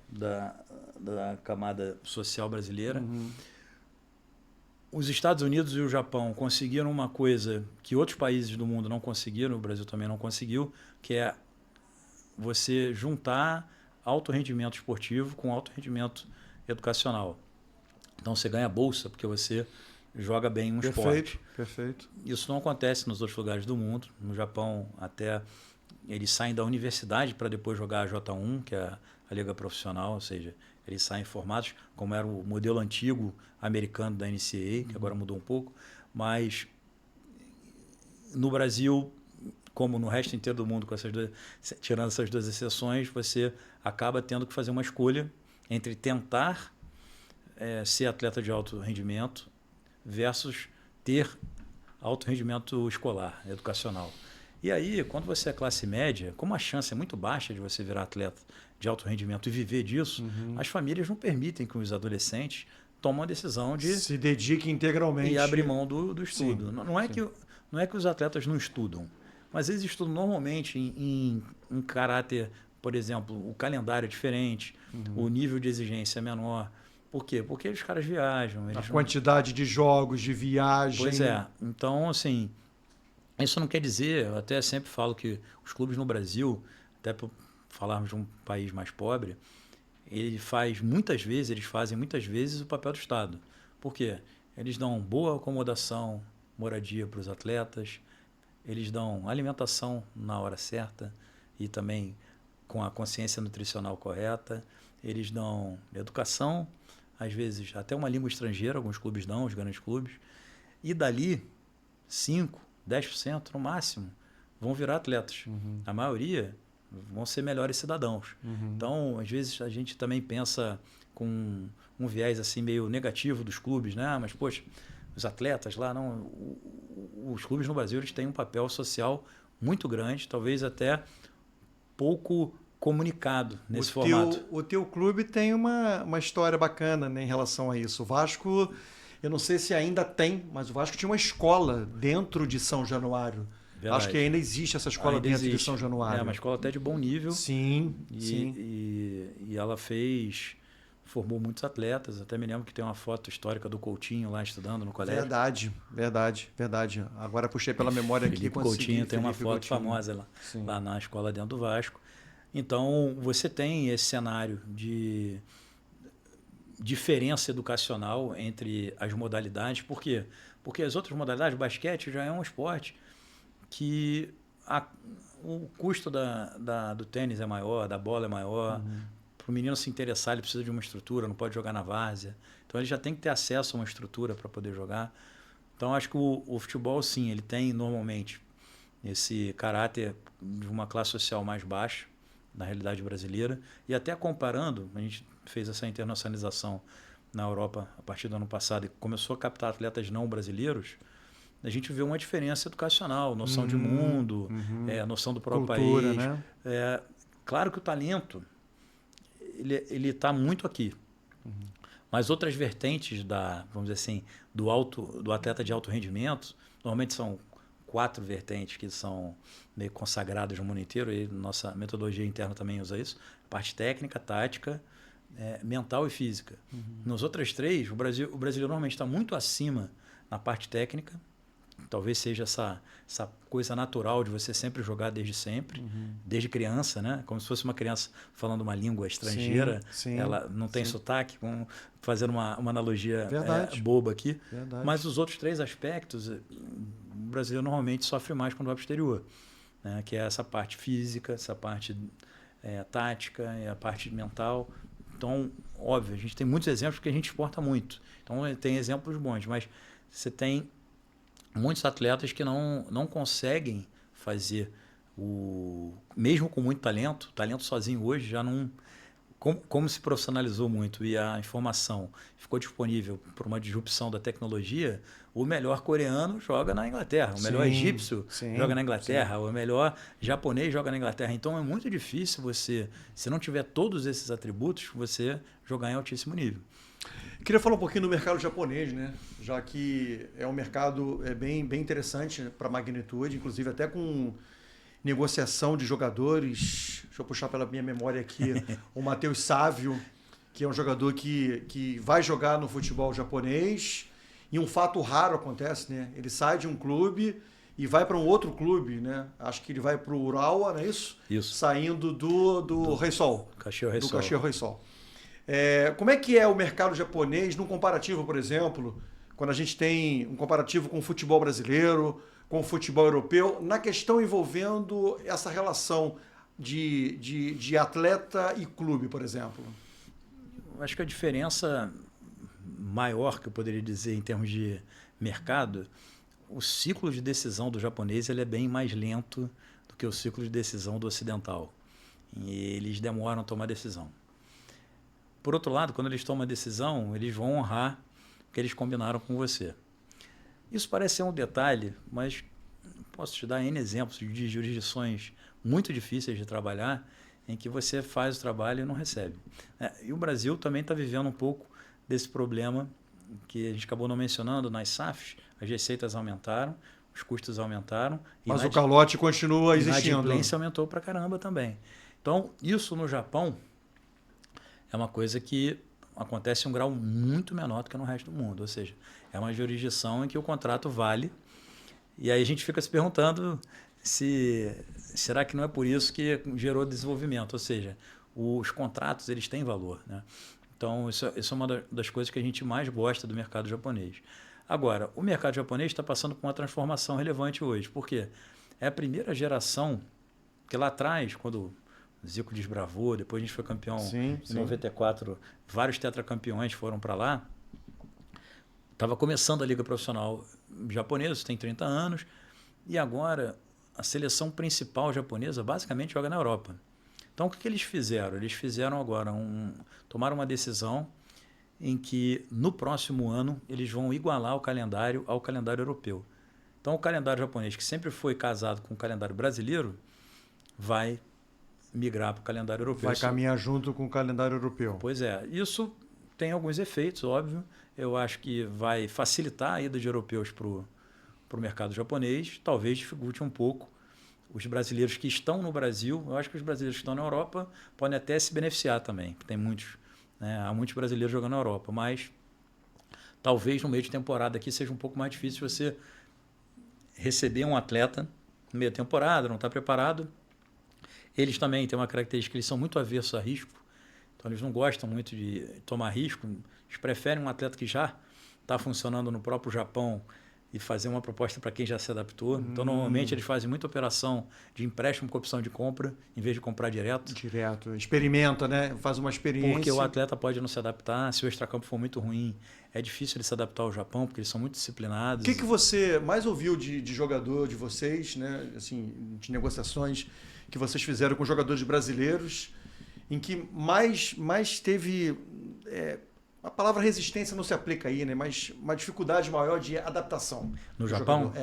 Speaker 2: da camada social brasileira.
Speaker 1: Uhum.
Speaker 2: Os Estados Unidos e o Japão conseguiram uma coisa que outros países do mundo não conseguiram, o Brasil também não conseguiu, que é você juntar alto rendimento esportivo com alto rendimento educacional. Então você ganha bolsa porque você joga bem um esporte.
Speaker 1: Perfeito.
Speaker 2: Isso não acontece nos outros lugares do mundo. No Japão, até eles saem da universidade para depois jogar a J1, que é a liga profissional, ou seja, eles saem formados, como era o modelo antigo americano da NCAA, que agora mudou um pouco, mas no Brasil, como no resto inteiro do mundo, tirando essas duas exceções, você acaba tendo que fazer uma escolha entre tentar ser atleta de alto rendimento versus ter alto rendimento escolar, educacional. E aí, quando você é classe média, como a chance é muito baixa de você virar atleta de alto rendimento e viver disso, as famílias não permitem que os adolescentes tomem a decisão de
Speaker 1: se dediquem integralmente
Speaker 2: e abrir mão do estudo.
Speaker 1: Sim,
Speaker 2: não é que os atletas não estudam, mas eles estudam normalmente em caráter, por exemplo, o calendário é diferente, o nível de exigência é menor. Por quê? Porque os caras viajam.
Speaker 1: A quantidade de jogos, de viagem.
Speaker 2: Pois é. Então, assim, isso não quer dizer, eu até sempre falo que os clubes no Brasil, até por falarmos de um país mais pobre, eles fazem muitas vezes o papel do Estado. Por quê? Eles dão boa acomodação, moradia para os atletas, eles dão alimentação na hora certa e também com a consciência nutricional correta, eles dão educação, às vezes até uma língua estrangeira, alguns clubes dão, os grandes clubes, e dali 5%, 10% no máximo vão virar atletas. A maioria vão ser melhores cidadãos. Então, às vezes a gente também pensa com um viés assim meio negativo dos clubes, né? Mas poxa, os atletas lá não, os clubes no Brasil eles têm um papel social muito grande, talvez até pouco comunicado nesse formato.
Speaker 1: O teu clube tem uma história bacana, né, em relação a isso. O Vasco, eu não sei se ainda tem, mas o Vasco tinha uma escola dentro de São Januário.
Speaker 2: Verdade.
Speaker 1: Acho que ainda existe essa escola
Speaker 2: Ainda
Speaker 1: dentro
Speaker 2: existe.
Speaker 1: de São Januário.
Speaker 2: É uma escola até de bom nível.
Speaker 1: Sim.
Speaker 2: E ela formou muitos atletas. Até me lembro que tem uma foto histórica do Coutinho lá estudando no colégio.
Speaker 1: Verdade. Agora puxei pela memória aqui.
Speaker 2: Felipe Coutinho tem uma foto famosa lá na escola dentro do Vasco. Então, você tem esse cenário de diferença educacional entre as modalidades. Por quê? Porque as outras modalidades, o basquete já é um esporte que o custo do tênis é maior, da bola é maior. Para o menino se interessar, ele precisa de uma estrutura, não pode jogar na várzea. Então, ele já tem que ter acesso a uma estrutura para poder jogar. Então, acho que o futebol, sim, ele tem normalmente esse caráter de uma classe social mais baixa, na realidade brasileira, e até comparando, a gente fez essa internacionalização na Europa a partir do ano passado e começou a captar atletas não brasileiros, a gente vê uma diferença educacional, noção de mundo, noção do próprio
Speaker 1: cultura,
Speaker 2: país.
Speaker 1: Né?
Speaker 2: Claro que o talento ele está muito aqui, mas outras vertentes vamos dizer assim, do atleta de alto rendimento, normalmente são 4 vertentes que são meio consagradas no mundo inteiro, e nossa metodologia interna também usa isso: parte técnica, tática, mental e física. Nas outras 3, o brasileiro normalmente está muito acima na parte técnica, talvez seja essa coisa natural de você sempre jogar desde sempre, desde criança, né? Como se fosse uma criança falando uma língua estrangeira.
Speaker 1: Sim,
Speaker 2: ela não tem sotaque, fazendo uma analogia boba aqui.
Speaker 1: Verdade.
Speaker 2: Mas os outros 3 aspectos, o brasileiro normalmente sofre mais quando vai para o exterior, né? Que é essa parte física, essa parte tática, a parte mental. Então, óbvio, a gente tem muitos exemplos porque a gente exporta muito. Então, tem exemplos bons, mas você tem muitos atletas que não conseguem fazer mesmo com muito talento sozinho hoje já não... Como se profissionalizou muito e a informação ficou disponível por uma disrupção da tecnologia, o melhor coreano joga na Inglaterra, o melhor egípcio joga na Inglaterra, o melhor japonês joga na Inglaterra. Então é muito difícil você, se não tiver todos esses atributos, você jogar em altíssimo nível.
Speaker 1: Queria falar um pouquinho do mercado japonês, né? Já que é um mercado bem interessante para a magnitude, inclusive até com negociação de jogadores. Deixa eu puxar pela minha memória aqui o Matheus Sávio, que é um jogador que vai jogar no futebol japonês. E um fato raro acontece, né? Ele sai de um clube e vai para um outro clube, né? Acho que ele vai para o Urawa, não é isso?
Speaker 2: Isso.
Speaker 1: Saindo do Reysol.
Speaker 2: Do
Speaker 1: Caxias Reysol. Como é que é o mercado japonês num comparativo, por exemplo, quando a gente tem um comparativo com o futebol brasileiro, com o futebol europeu, na questão envolvendo essa relação de atleta e clube, por exemplo?
Speaker 2: Acho que a diferença maior que eu poderia dizer em termos de mercado, o ciclo de decisão do japonês ele é bem mais lento do que o ciclo de decisão do ocidental. E eles demoram a tomar decisão. Por outro lado, quando eles tomam a decisão, eles vão honrar o que eles combinaram com você. Isso parece ser um detalhe, mas posso te dar N exemplos de jurisdições muito difíceis de trabalhar em que você faz o trabalho e não recebe. E o Brasil também está vivendo um pouco desse problema que a gente acabou não mencionando nas SAFs. As receitas aumentaram, os custos aumentaram.
Speaker 1: Mas o calote continua existindo.
Speaker 2: A inadimplência aumentou pra caramba também. Então, isso no Japão é uma coisa que acontece em um grau muito menor do que no resto do mundo. Ou seja, é uma jurisdição em que o contrato vale. E aí a gente fica se perguntando será que não é por isso que gerou desenvolvimento? Ou seja, os contratos eles têm valor, né? Então, isso é uma das coisas que a gente mais gosta do mercado japonês. Agora, o mercado japonês está passando por uma transformação relevante hoje. Por quê? É a primeira geração que lá atrás, quando o Zico desbravou, depois a gente foi campeão em 94, vários tetracampeões foram para lá. Estava começando a liga profissional japonesa, tem 30 anos, e agora a seleção principal japonesa basicamente joga na Europa. Então, o que eles fizeram? Eles fizeram agora, tomaram uma decisão em que no próximo ano eles vão igualar o calendário ao calendário europeu. Então, o calendário japonês, que sempre foi casado com o calendário brasileiro, vai migrar para o calendário europeu.
Speaker 1: Vai caminhar junto com o calendário europeu.
Speaker 2: Pois é. Isso tem alguns efeitos, óbvio. Eu acho que vai facilitar a ida de europeus para o mercado japonês, talvez dificulte um pouco os brasileiros que estão no Brasil. Eu acho que os brasileiros que estão na Europa podem até se beneficiar também. Tem muitos, né? Há muitos brasileiros jogando na Europa, mas talvez no meio de temporada aqui seja um pouco mais difícil você receber um atleta no meio da temporada, não está preparado. Eles também têm uma característica que eles são muito aversos a risco. Então, eles não gostam muito de tomar risco. Eles preferem um atleta que já está funcionando no próprio Japão e fazer uma proposta para quem já se adaptou. Então, normalmente, eles fazem muita operação de empréstimo com opção de compra, em vez de comprar direto.
Speaker 1: Direto. Experimenta, né? Faz uma experiência.
Speaker 2: Porque o atleta pode não se adaptar. Se o extracampo for muito ruim, é difícil ele se adaptar ao Japão, porque eles são muito disciplinados.
Speaker 1: O que você mais ouviu de jogador de vocês, né? Assim, de negociações que vocês fizeram com jogadores brasileiros, em que mais teve... a palavra resistência não se aplica aí, né? Mas uma dificuldade maior de adaptação.
Speaker 2: No Japão?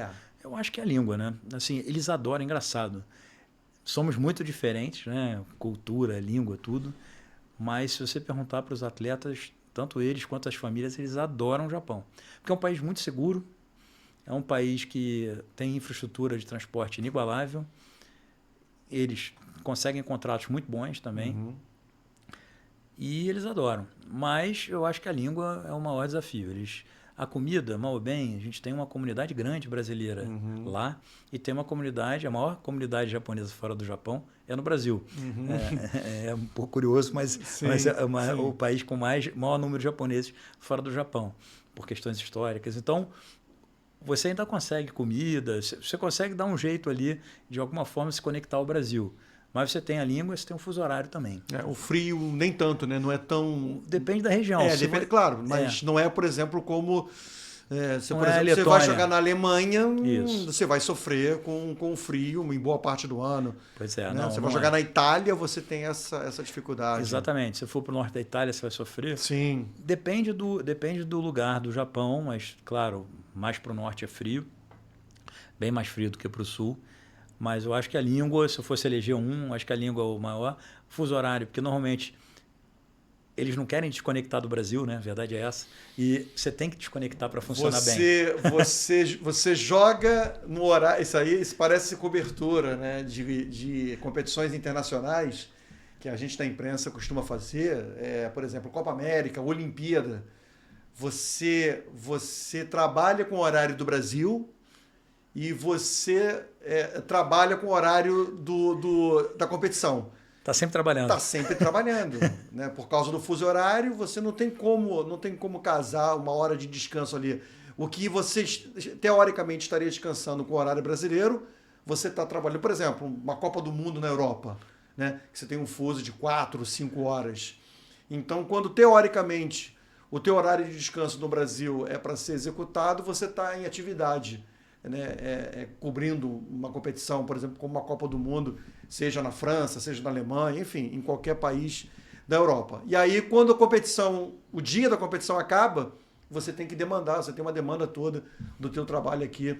Speaker 2: Eu acho que é a língua, né? Assim, eles adoram, engraçado. Somos muito diferentes, né? Cultura, língua, tudo. Mas se você perguntar para os atletas, tanto eles quanto as famílias, eles adoram o Japão. Porque é um país muito seguro, é um país que tem infraestrutura de transporte inigualável, eles conseguem contratos muito bons também. E eles adoram. Mas eu acho que a língua é o maior desafio. A comida, mal ou bem, a gente tem uma comunidade grande brasileira lá e tem uma comunidade, a maior comunidade japonesa fora do Japão é no Brasil. É um pouco curioso, mas é o país com maior número de japoneses fora do Japão, por questões históricas. Então, você ainda consegue comida, você consegue dar um jeito ali, de alguma forma, se conectar ao Brasil. Mas você tem a língua, você tem um fuso horário também.
Speaker 1: O frio nem tanto, né? Não é tão...
Speaker 2: Depende da região.
Speaker 1: Depende, claro, mas não é, por exemplo, como... você vai jogar na Alemanha, você vai sofrer com o frio em boa parte do ano.
Speaker 2: Pois é.
Speaker 1: Né? Você vai jogar na Itália, você tem essa dificuldade.
Speaker 2: Exatamente. Se for para o norte da Itália, você vai sofrer.
Speaker 1: Sim.
Speaker 2: Depende do lugar do Japão, mas, claro, mais para o norte é frio. Bem mais frio do que para o sul. Mas eu acho que a língua, se eu fosse eleger acho que a língua é o maior. Fuso horário, porque normalmente eles não querem desconectar do Brasil, né? A verdade é essa. E você tem que desconectar para funcionar bem.
Speaker 1: Você joga no horário... Isso parece cobertura, né? De competições internacionais que a gente da imprensa costuma fazer. Por exemplo, Copa América, Olimpíada. Você trabalha com o horário do Brasil... E você trabalha com o horário da competição.
Speaker 2: Está sempre trabalhando.
Speaker 1: Está sempre trabalhando. Né? Por causa do fuso horário, você não tem como casar uma hora de descanso ali. O que você, teoricamente, estaria descansando com o horário brasileiro, você está trabalhando. Por exemplo, uma Copa do Mundo na Europa, né? Que você tem um fuso de 4, 5 horas. Então, quando, teoricamente, o teu horário de descanso no Brasil é para ser executado, você está em atividade. Né, cobrindo uma competição, por exemplo, como uma Copa do Mundo, seja na França, seja na Alemanha, enfim, em qualquer país da Europa. E aí, quando o dia da competição acaba, você tem que demandar, você tem uma demanda toda do teu trabalho aqui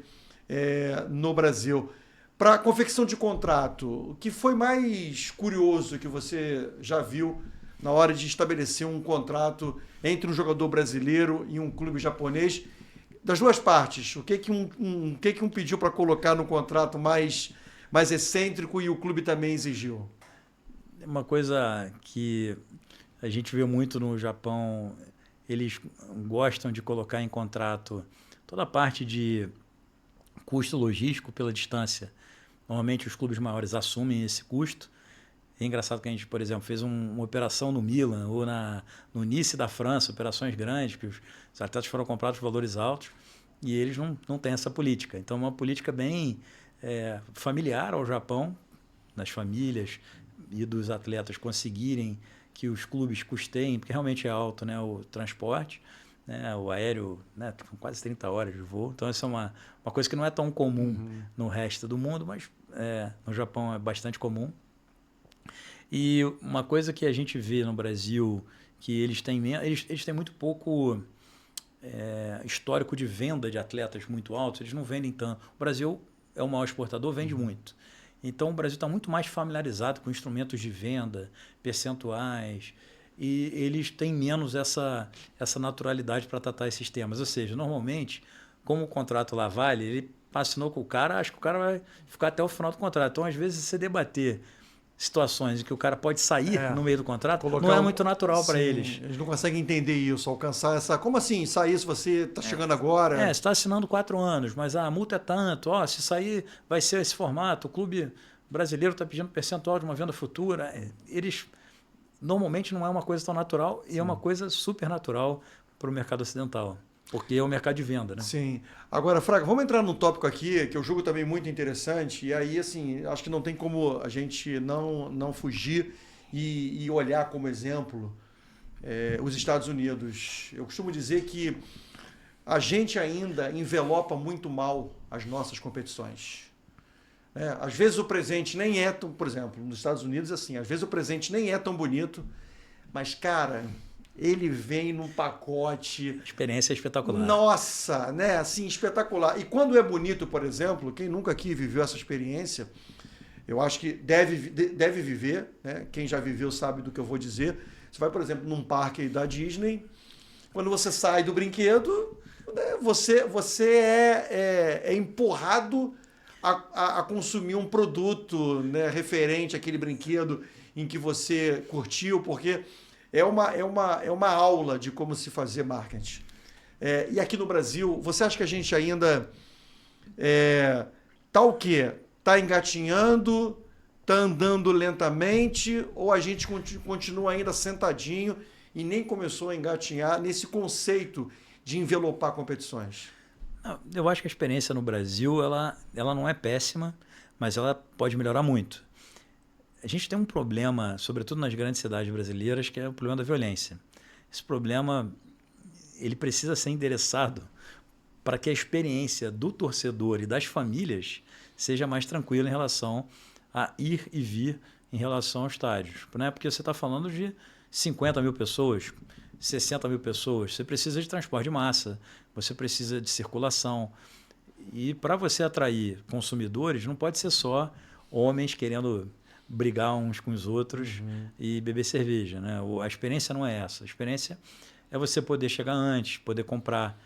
Speaker 1: no Brasil. Para a confecção de contrato, o que foi mais curioso que você já viu na hora de estabelecer um contrato entre um jogador brasileiro e um clube japonês? Das duas partes, o que um pediu para colocar no contrato mais excêntrico e o clube também exigiu?
Speaker 2: Uma coisa que a gente vê muito no Japão, eles gostam de colocar em contrato toda a parte de custo logístico pela distância. Normalmente os clubes maiores assumem esse custo. É engraçado que a gente, por exemplo, fez uma operação no Milan ou no Nice da França, operações grandes, que os atletas foram comprados por valores altos e eles não têm essa política. Então, é uma política bem familiar ao Japão, nas famílias e dos atletas conseguirem que os clubes custeiem, porque realmente é alto, né, o transporte, né, o aéreo, né, com quase 30 horas de voo. Então, essa é uma coisa que não é tão comum no resto do mundo, mas no Japão é bastante comum. E uma coisa que a gente vê no Brasil, que eles têm muito pouco histórico de venda de atletas muito altos, eles não vendem tanto. O Brasil é o maior exportador, vende muito. Então o Brasil está muito mais familiarizado com instrumentos de venda, percentuais, e eles têm menos essa naturalidade para tratar esses temas. Ou seja, normalmente, como o contrato lá vale, ele assinou com o cara, acho que o cara vai ficar até o final do contrato. Então, às vezes, você debater situações em que o cara pode sair no meio do contrato, não é muito natural para eles.
Speaker 1: Eles não conseguem entender isso, alcançar essa... Como assim sair se você está chegando agora?
Speaker 2: Você está assinando 4 anos, mas a multa é tanto. Se sair vai ser esse formato. O clube brasileiro está pedindo percentual de uma venda futura. Eles... Normalmente não é uma coisa tão natural e é uma coisa super natural para o mercado ocidental. Porque é o mercado de venda, né?
Speaker 1: Sim. Agora, Fraga, vamos entrar num tópico aqui que eu julgo também muito interessante. E aí, assim, acho que não tem como a gente não fugir e olhar como exemplo os Estados Unidos. Eu costumo dizer que a gente ainda envelopa muito mal as nossas competições. Às vezes o presente nem é tão... Por exemplo, nos Estados Unidos, assim, às vezes o presente nem é tão bonito, mas, cara... Ele vem num pacote...
Speaker 2: Experiência espetacular.
Speaker 1: Nossa, né? Assim, espetacular. E quando é bonito, por exemplo, quem nunca aqui viveu essa experiência, eu acho que deve viver, né? Quem já viveu sabe do que eu vou dizer. Você vai, por exemplo, num parque da Disney, quando você sai do brinquedo, né? Você é empurrado a consumir um produto, né? Referente àquele brinquedo em que você curtiu, porque... É uma aula de como se fazer marketing. E aqui no Brasil, você acha que a gente ainda tá o quê? Tá engatinhando, tá andando lentamente, ou a gente continua ainda sentadinho e nem começou a engatinhar nesse conceito de envelopar competições?
Speaker 2: Eu acho que a experiência no Brasil ela não é péssima, mas ela pode melhorar muito. A gente tem um problema, sobretudo nas grandes cidades brasileiras, que é o problema da violência. Esse problema ele precisa ser endereçado para que a experiência do torcedor e das famílias seja mais tranquila em relação a ir e vir em relação aos estádios. Né? Porque você está falando de 50 mil pessoas, 60 mil pessoas, você precisa de transporte de massa, você precisa de circulação. E para você atrair consumidores, não pode ser só homens querendo brigar uns com os outros e beber cerveja. Né? A experiência não é essa. A experiência é você poder chegar antes, poder comprar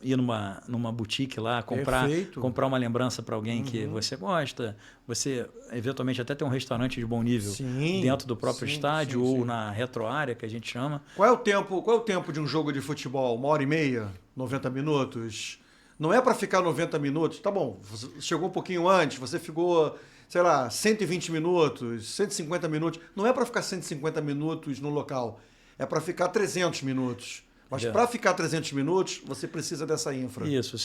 Speaker 2: ir numa boutique lá, comprar uma lembrança para alguém que você gosta, você eventualmente até ter um restaurante de bom nível dentro do próprio estádio ou na retroárea, que a gente chama.
Speaker 1: Qual é o tempo de um jogo de futebol? 1h30? 90 minutos? Não é para ficar 90 minutos? Tá bom, você chegou um pouquinho antes, você ficou, sei lá, 120 minutos, 150 minutos. Não é para ficar 150 minutos no local, é para ficar 300 minutos. Mas para ficar 300 minutos, você precisa dessa infra.
Speaker 2: Isso.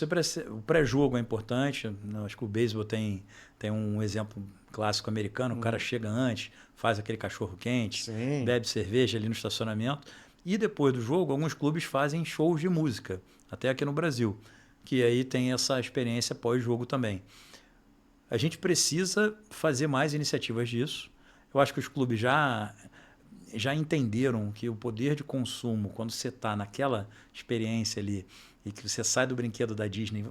Speaker 2: O pré-jogo é importante. Acho que o beisebol tem um exemplo clássico americano. O cara chega antes, faz aquele cachorro-quente, bebe cerveja ali no estacionamento. E depois do jogo, alguns clubes fazem shows de música, até aqui no Brasil, que aí tem essa experiência pós-jogo também. A gente precisa fazer mais iniciativas disso. Eu acho que os clubes já entenderam que o poder de consumo, quando você está naquela experiência ali e que você sai do brinquedo da Disney,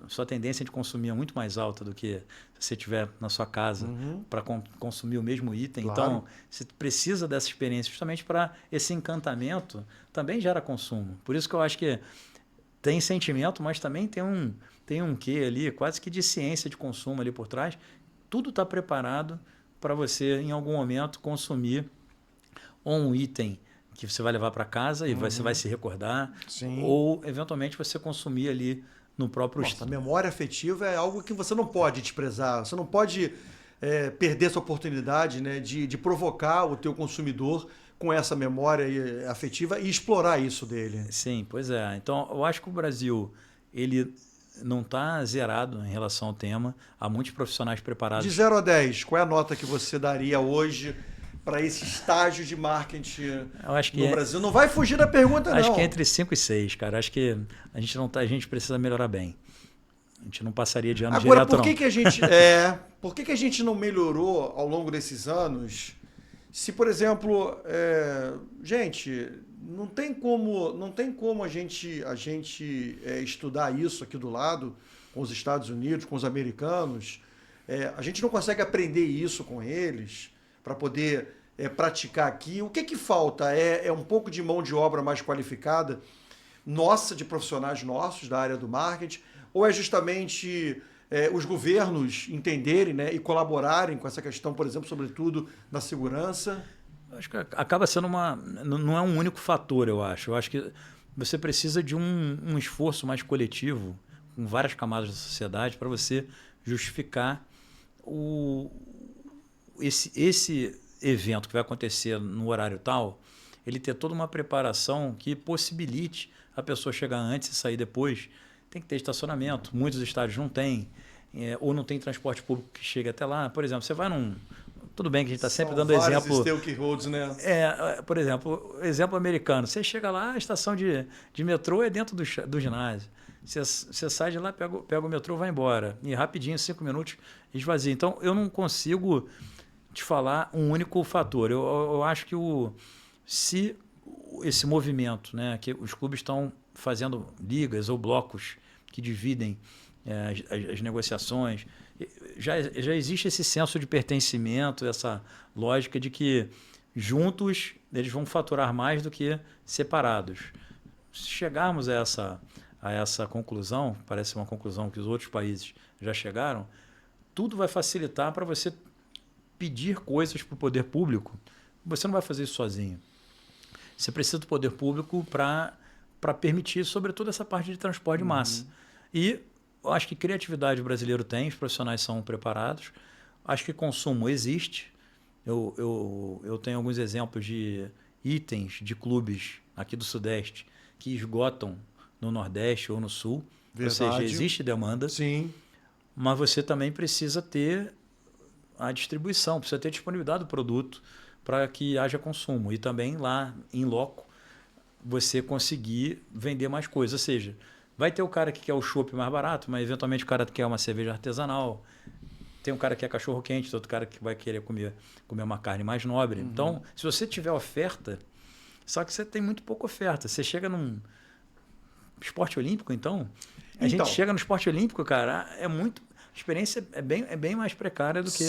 Speaker 2: sua tendência de consumir é muito mais alta do que se você estiver na sua casa para consumir o mesmo item. Claro. Então, você precisa dessa experiência justamente para esse encantamento também gera consumo. Por isso que eu acho que tem sentimento, mas também tem um quê ali, quase que de ciência de consumo ali por trás. Tudo está preparado para você, em algum momento, consumir ou um item que você vai levar para casa e você vai se recordar, ou eventualmente você consumir ali no próprio
Speaker 1: estado. A memória afetiva é algo que você não pode desprezar, você não pode perder essa oportunidade, né, de provocar o teu consumidor com essa memória afetiva e explorar isso dele.
Speaker 2: Sim, pois é. Então, eu acho que o Brasil ele não está zerado em relação ao tema. Há muitos profissionais preparados.
Speaker 1: De 0 a 10, qual é a nota que você daria hoje para esse estágio de marketing no Brasil? Não vai fugir da pergunta, não.
Speaker 2: Acho que é entre 5 e 6, cara. Acho que a gente precisa melhorar bem. A gente não passaria de ano
Speaker 1: Agora,
Speaker 2: direto,
Speaker 1: por que a gente não melhorou ao longo desses anos? Se, por exemplo, gente, não tem como a gente estudar isso aqui do lado, com os Estados Unidos, com os americanos. A gente não consegue aprender isso com eles para poder praticar aqui. O que falta? É um pouco de mão de obra mais qualificada, nossa, de profissionais nossos da área do marketing, ou é justamente os governos entenderem, né, e colaborarem com essa questão, por exemplo, sobretudo na segurança?
Speaker 2: Acho que acaba sendo não é um único fator, eu acho. Eu acho que você precisa de um esforço mais coletivo, com várias camadas da sociedade, para você justificar esse evento que vai acontecer no horário tal, ele ter toda uma preparação que possibilite a pessoa chegar antes e sair depois. Tem que ter estacionamento, muitos estádios não têm, ou não tem transporte público que chegue até lá. Por exemplo, você vai Tudo bem que a gente está sempre dando exemplo.
Speaker 1: Roads, né?
Speaker 2: Por exemplo, exemplo americano. Você chega lá, a estação de metrô é dentro do ginásio. Você sai de lá, pega o metrô e vai embora. E rapidinho, 5 minutos, esvazia. Então, eu não consigo te falar um único fator. Eu acho que se esse movimento, né, que os clubes estão fazendo ligas ou blocos que dividem as negociações, já existe esse senso de pertencimento, essa lógica de que juntos eles vão faturar mais do que separados. Se chegarmos a essa conclusão, parece uma conclusão que os outros países já chegaram, tudo vai facilitar para você pedir coisas para o poder público. Você não vai fazer isso sozinho. Você precisa do poder público para para permitir, sobretudo, essa parte de transporte de massa. E eu acho que criatividade o brasileiro tem, os profissionais são preparados. Acho que consumo existe. Eu tenho alguns exemplos de itens de clubes aqui do Sudeste que esgotam no Nordeste ou no Sul.
Speaker 1: Verdade.
Speaker 2: Ou seja, existe demanda.
Speaker 1: Sim.
Speaker 2: Mas você também precisa ter a distribuição, precisa ter disponibilidade do produto para que haja consumo. E também lá, em loco, você conseguir vender mais coisas. Ou seja, vai ter o cara que quer o chopp mais barato, mas eventualmente o cara que quer uma cerveja artesanal. Tem um cara que quer cachorro quente, outro cara que vai querer comer uma carne mais nobre. Então, se você tiver oferta, só que você tem muito pouca oferta. Você chega num esporte olímpico, então, a gente chega no esporte olímpico, cara, a experiência é bem mais precária do que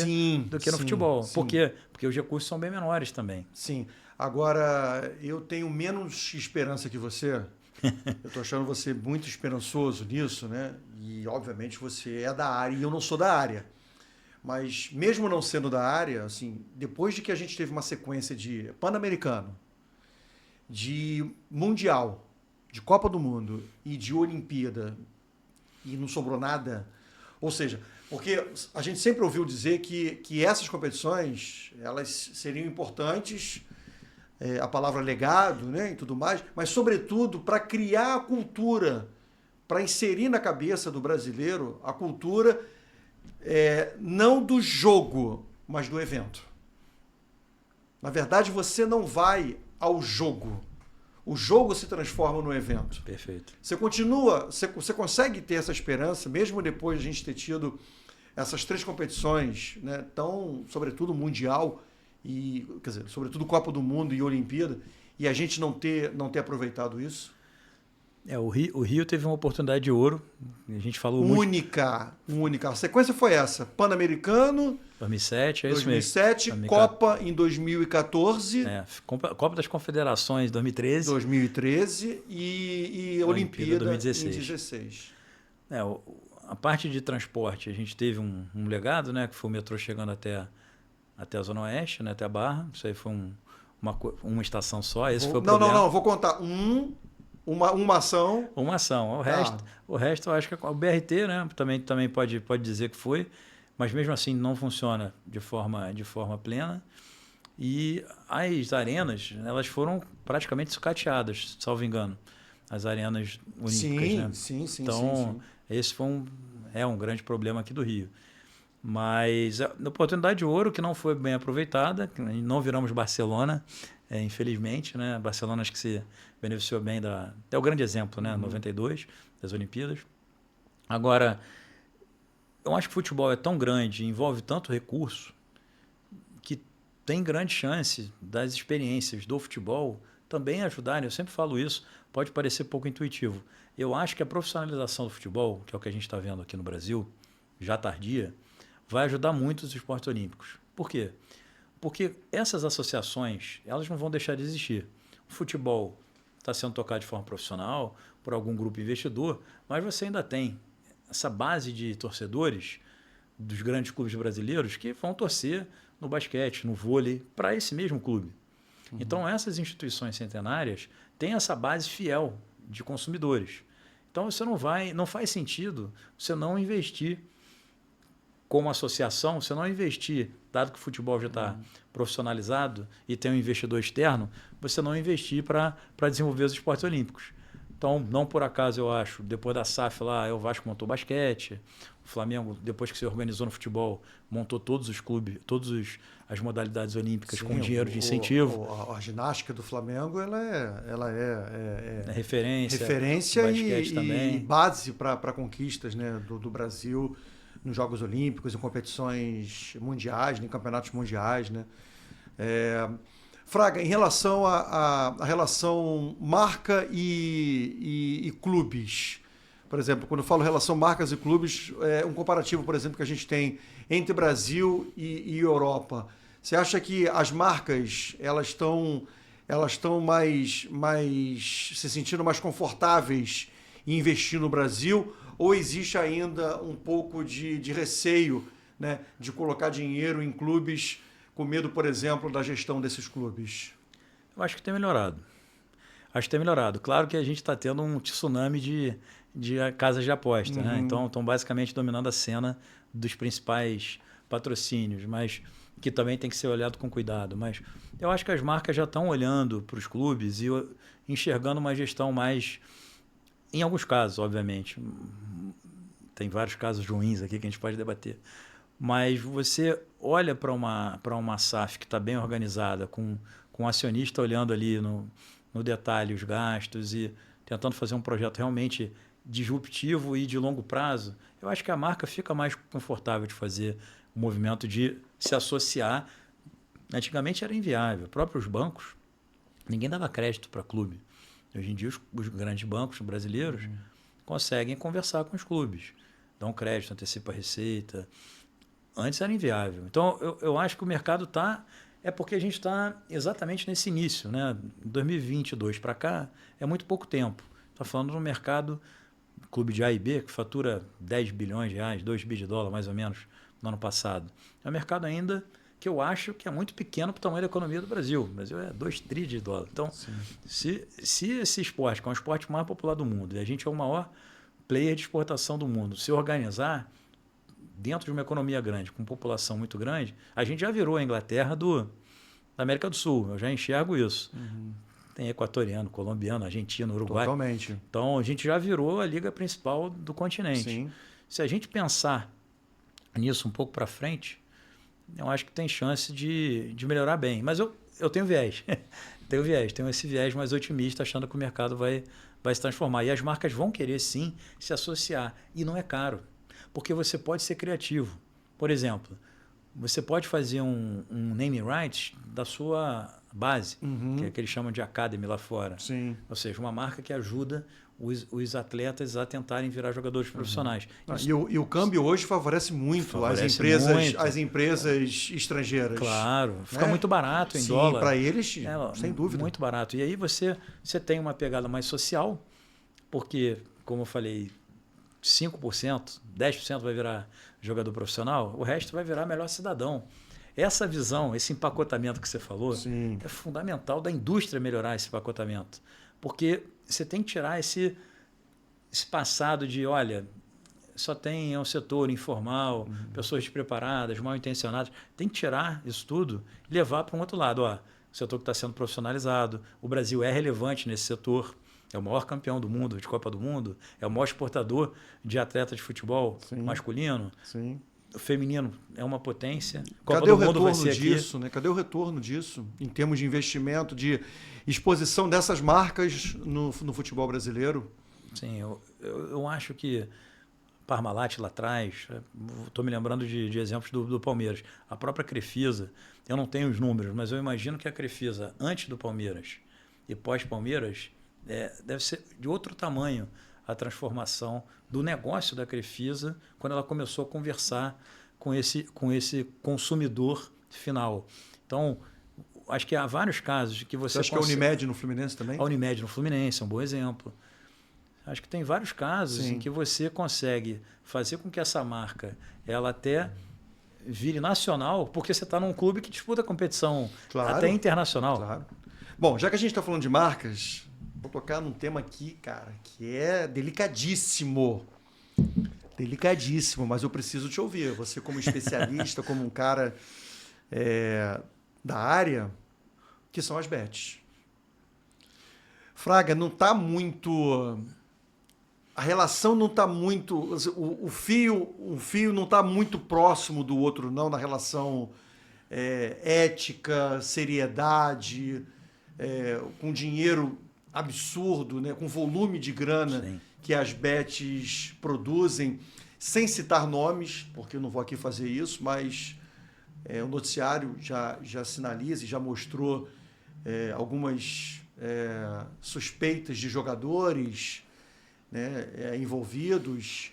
Speaker 2: no futebol.
Speaker 1: Sim.
Speaker 2: Por quê? Porque os recursos são bem menores também.
Speaker 1: Sim. Agora, eu tenho menos esperança que você. Eu estou achando você muito esperançoso nisso, né? E, obviamente, você é da área e eu não sou da área. Mas, mesmo não sendo da área, assim, depois de que a gente teve uma sequência de Pan-Americano, de Mundial, de Copa do Mundo e de Olimpíada, e não sobrou nada, ou seja, porque a gente sempre ouviu dizer que essas competições, elas seriam importantes, a palavra legado, né, e tudo mais, mas, sobretudo, para criar a cultura, para inserir na cabeça do brasileiro a cultura não do jogo, mas do evento. Na verdade, você não vai ao jogo. O jogo se transforma no evento.
Speaker 2: Perfeito.
Speaker 1: Você consegue ter essa esperança, mesmo depois de a gente ter tido essas 3 competições, né, sobretudo Mundial, quer dizer, sobretudo Copa do Mundo e Olimpíada, e a gente não ter aproveitado isso?
Speaker 2: O Rio teve uma oportunidade de ouro. A gente falou
Speaker 1: única. A sequência foi essa: Pan-Americano,
Speaker 2: 2007, é isso
Speaker 1: 2007,
Speaker 2: mesmo.
Speaker 1: Copa em 2014.
Speaker 2: Copa das Confederações 2013
Speaker 1: e Olimpíada
Speaker 2: 2016.
Speaker 1: Em 2016.
Speaker 2: A parte de transporte, a gente teve um legado, né, que foi o metrô chegando até a Zona Oeste, né, até a Barra. Isso aí foi uma estação só. Esse foi o problema.
Speaker 1: Não, vou contar. Uma ação.
Speaker 2: Uma ação. O resto eu acho que o BRT, né, também pode dizer que foi, mas mesmo assim não funciona de forma plena. E as arenas, elas foram praticamente sucateadas, salvo engano, as arenas olímpicas.
Speaker 1: Sim.
Speaker 2: Então, esse foi um grande problema aqui do Rio. Mas a oportunidade de ouro que não foi bem aproveitada, não viramos Barcelona, infelizmente, né? Barcelona acho que se beneficiou bem é o grande exemplo, né? 92, das Olimpíadas. Agora, eu acho que o futebol é tão grande, envolve tanto recurso, que tem grande chance das experiências do futebol também ajudarem. Eu sempre falo isso, pode parecer pouco intuitivo. Eu acho que a profissionalização do futebol, que é o que a gente está vendo aqui no Brasil, já tardia, vai ajudar muito os esportes olímpicos. Por quê? Porque essas associações, elas não vão deixar de existir. O futebol está sendo tocado de forma profissional por algum grupo investidor, mas você ainda tem essa base de torcedores dos grandes clubes brasileiros que vão torcer no basquete, no vôlei, para esse mesmo clube. Então, essas instituições centenárias têm essa base fiel de consumidores. Então, não faz sentido você não investir como associação, você não investir, dado que o futebol já está profissionalizado e tem um investidor externo, você não investir para desenvolver os esportes olímpicos. Então, não por acaso, eu acho, depois da SAF lá, o Vasco montou basquete, o Flamengo, depois que se organizou no futebol, montou todos os clubes, todas as modalidades olímpicas com dinheiro de incentivo.
Speaker 1: A ginástica do Flamengo ela é
Speaker 2: referência
Speaker 1: e base para conquistas, né, do Brasil nos Jogos Olímpicos, em competições mundiais, em campeonatos mundiais, né? Fraga, em relação à relação marca e clubes, por exemplo, quando eu falo relação marcas e clubes, um comparativo, por exemplo, que a gente tem entre Brasil e Europa. Você acha que as marcas elas estão mais se sentindo mais confortáveis em investir no Brasil, ou existe ainda um pouco de receio, né, de colocar dinheiro em clubes com medo, por exemplo, da gestão desses clubes?
Speaker 2: Eu acho que tem melhorado. Acho que tem melhorado. Claro que a gente está tendo um tsunami de casas de aposta, né? Então, estão basicamente dominando a cena dos principais patrocínios, mas que também tem que ser olhado com cuidado. Mas eu acho que as marcas já estão olhando para os clubes e enxergando uma gestão mais, em alguns casos, obviamente, tem vários casos ruins aqui que a gente pode debater, mas você olha para uma SAF que está bem organizada, com um acionista olhando ali no detalhe os gastos e tentando fazer um projeto realmente disruptivo e de longo prazo, eu acho que a marca fica mais confortável de fazer o movimento de se associar. Antigamente era inviável. Próprios bancos, ninguém dava crédito para clube. Hoje em dia os grandes bancos brasileiros conseguem conversar com os clubes. Dão crédito, antecipa a receita. Antes era inviável. Então, eu acho que o mercado está... É porque a gente está exatamente nesse início, né? 2022 para cá é muito pouco tempo. Está falando de um mercado, clube de A e B, que fatura 10 bilhões de reais, 2 bilhões de dólares mais ou menos no ano passado. É um mercado ainda que eu acho que é muito pequeno para o tamanho da economia do Brasil. O Brasil é 2 trilhões de dólares. Então, se esse esporte, que é um esporte mais popular do mundo, e a gente é o maior player de exportação do mundo, se organizar dentro de uma economia grande, com população muito grande, a gente já virou a Inglaterra da América do Sul. Eu já enxergo isso. Tem equatoriano, colombiano, argentino, uruguai.
Speaker 1: Totalmente.
Speaker 2: Então, a gente já virou a liga principal do continente.
Speaker 1: Sim.
Speaker 2: Se a gente pensar nisso um pouco para frente, eu acho que tem chance de melhorar bem. Mas eu tenho viés. Tenho esse viés mais otimista, achando que o mercado vai se transformar. E as marcas vão querer, sim, se associar. E não é caro, porque você pode ser criativo. Por exemplo, você pode fazer um name rights da sua base, que é que eles chamam de academy lá fora.
Speaker 1: Sim.
Speaker 2: Ou seja, uma marca que ajuda os atletas a tentarem virar jogadores profissionais.
Speaker 1: E o câmbio hoje favorece muito as empresas estrangeiras.
Speaker 2: Claro, fica muito barato em dólar.
Speaker 1: Para eles, sem dúvida.
Speaker 2: Muito barato. E aí você tem uma pegada mais social, porque, como eu falei, 5%, 10% vai virar jogador profissional, o resto vai virar melhor cidadão. Essa visão, esse empacotamento que você falou, é fundamental da indústria melhorar esse empacotamento. Porque você tem que tirar esse passado de, olha, só tem um setor informal, pessoas despreparadas, mal intencionadas. Tem que tirar isso tudo e levar para um outro lado. O setor que está sendo profissionalizado, o Brasil é relevante nesse setor, é o maior campeão do mundo, de Copa do Mundo, é o maior exportador de atletas de futebol masculino.
Speaker 1: Sim.
Speaker 2: O feminino é uma potência. Copa
Speaker 1: Cadê
Speaker 2: do
Speaker 1: o
Speaker 2: Mundo
Speaker 1: retorno
Speaker 2: vai ser
Speaker 1: disso?
Speaker 2: aqui.
Speaker 1: Né? Cadê o retorno disso em termos de investimento, de exposição dessas marcas no futebol brasileiro?
Speaker 2: Sim, eu acho que Parmalat lá atrás, estou me lembrando de exemplos do Palmeiras. A própria Crefisa, eu não tenho os números, mas eu imagino que a Crefisa, antes do Palmeiras e pós-Palmeiras, deve ser de outro tamanho a transformação do negócio da Crefisa quando ela começou a conversar com esse consumidor final. Então, acho que há vários casos de que você
Speaker 1: acha que a Unimed no Fluminense também?
Speaker 2: A Unimed no Fluminense é um bom exemplo. Acho que tem vários casos em que você consegue fazer com que essa marca ela até vire nacional, porque você está num clube que disputa competição até internacional.
Speaker 1: Claro. Bom, já que a gente está falando de marcas, vou tocar num tema aqui, cara, que é delicadíssimo. Delicadíssimo, mas eu preciso te ouvir. Você como especialista, como um cara da área, que são as bets. Fraga, não está muito... A relação não está muito... O fio não está muito próximo do outro, não, na relação ética, seriedade, com dinheiro absurdo, né, com volume de grana que as bets produzem, sem citar nomes, porque eu não vou aqui fazer isso, mas o noticiário já sinaliza e já mostrou algumas suspeitas de jogadores, né, envolvidos,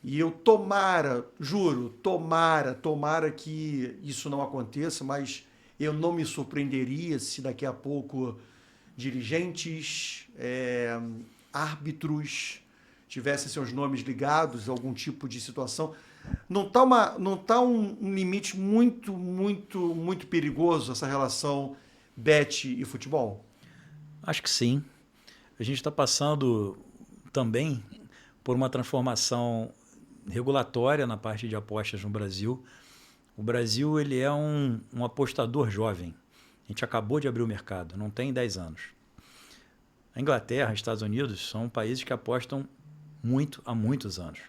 Speaker 1: e eu juro, tomara que isso não aconteça, mas eu não me surpreenderia se daqui a pouco dirigentes, árbitros tivessem seus nomes ligados a algum tipo de situação. Não tá um limite muito, muito, muito perigoso essa relação bet e futebol?
Speaker 2: Acho que sim. A gente está passando também por uma transformação regulatória na parte de apostas no Brasil. O Brasil ele é um apostador jovem. A gente acabou de abrir o mercado, não tem 10 anos. A Inglaterra, Estados Unidos são países que apostam muito há muitos anos.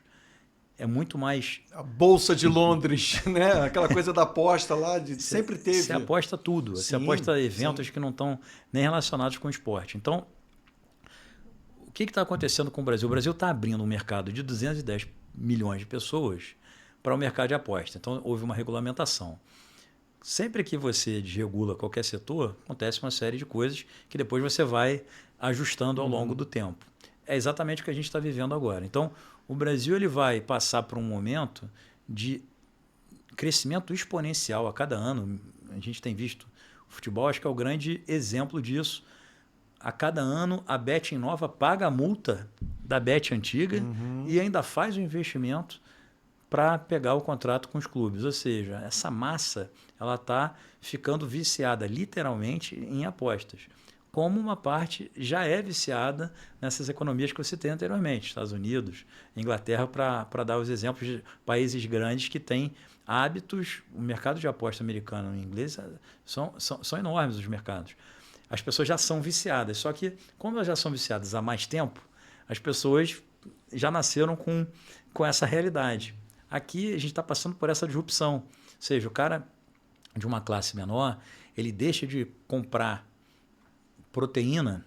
Speaker 2: É muito mais...
Speaker 1: A Bolsa de Londres, né? Aquela coisa da aposta lá, sempre teve.
Speaker 2: Você aposta tudo. Você aposta eventos que não estão nem relacionados com o esporte. Então, o que está acontecendo com o Brasil? O Brasil está abrindo um mercado de 210 milhões de pessoas para o mercado de aposta. Então, houve uma regulamentação. Sempre que você desregula qualquer setor, acontece uma série de coisas que depois você vai ajustando ao longo do tempo. É exatamente o que a gente está vivendo agora. Então, o Brasil ele vai passar por um momento de crescimento exponencial a cada ano. A gente tem visto o futebol, acho que é o grande exemplo disso. A cada ano, a Bet nova paga a multa da Bet antiga e ainda faz o investimento para pegar o contrato com os clubes. Ou seja, essa massa ela está ficando viciada literalmente em apostas. Como uma parte já é viciada nessas economias que você tem anteriormente, Estados Unidos, Inglaterra, para dar os exemplos de países grandes que têm hábitos. O mercado de aposta americano e inglês são enormes os mercados. As pessoas já são viciadas, só que como elas já são viciadas há mais tempo, as pessoas já nasceram com essa realidade. Aqui a gente está passando por essa disrupção, ou seja, o cara de uma classe menor, ele deixa de comprar proteína,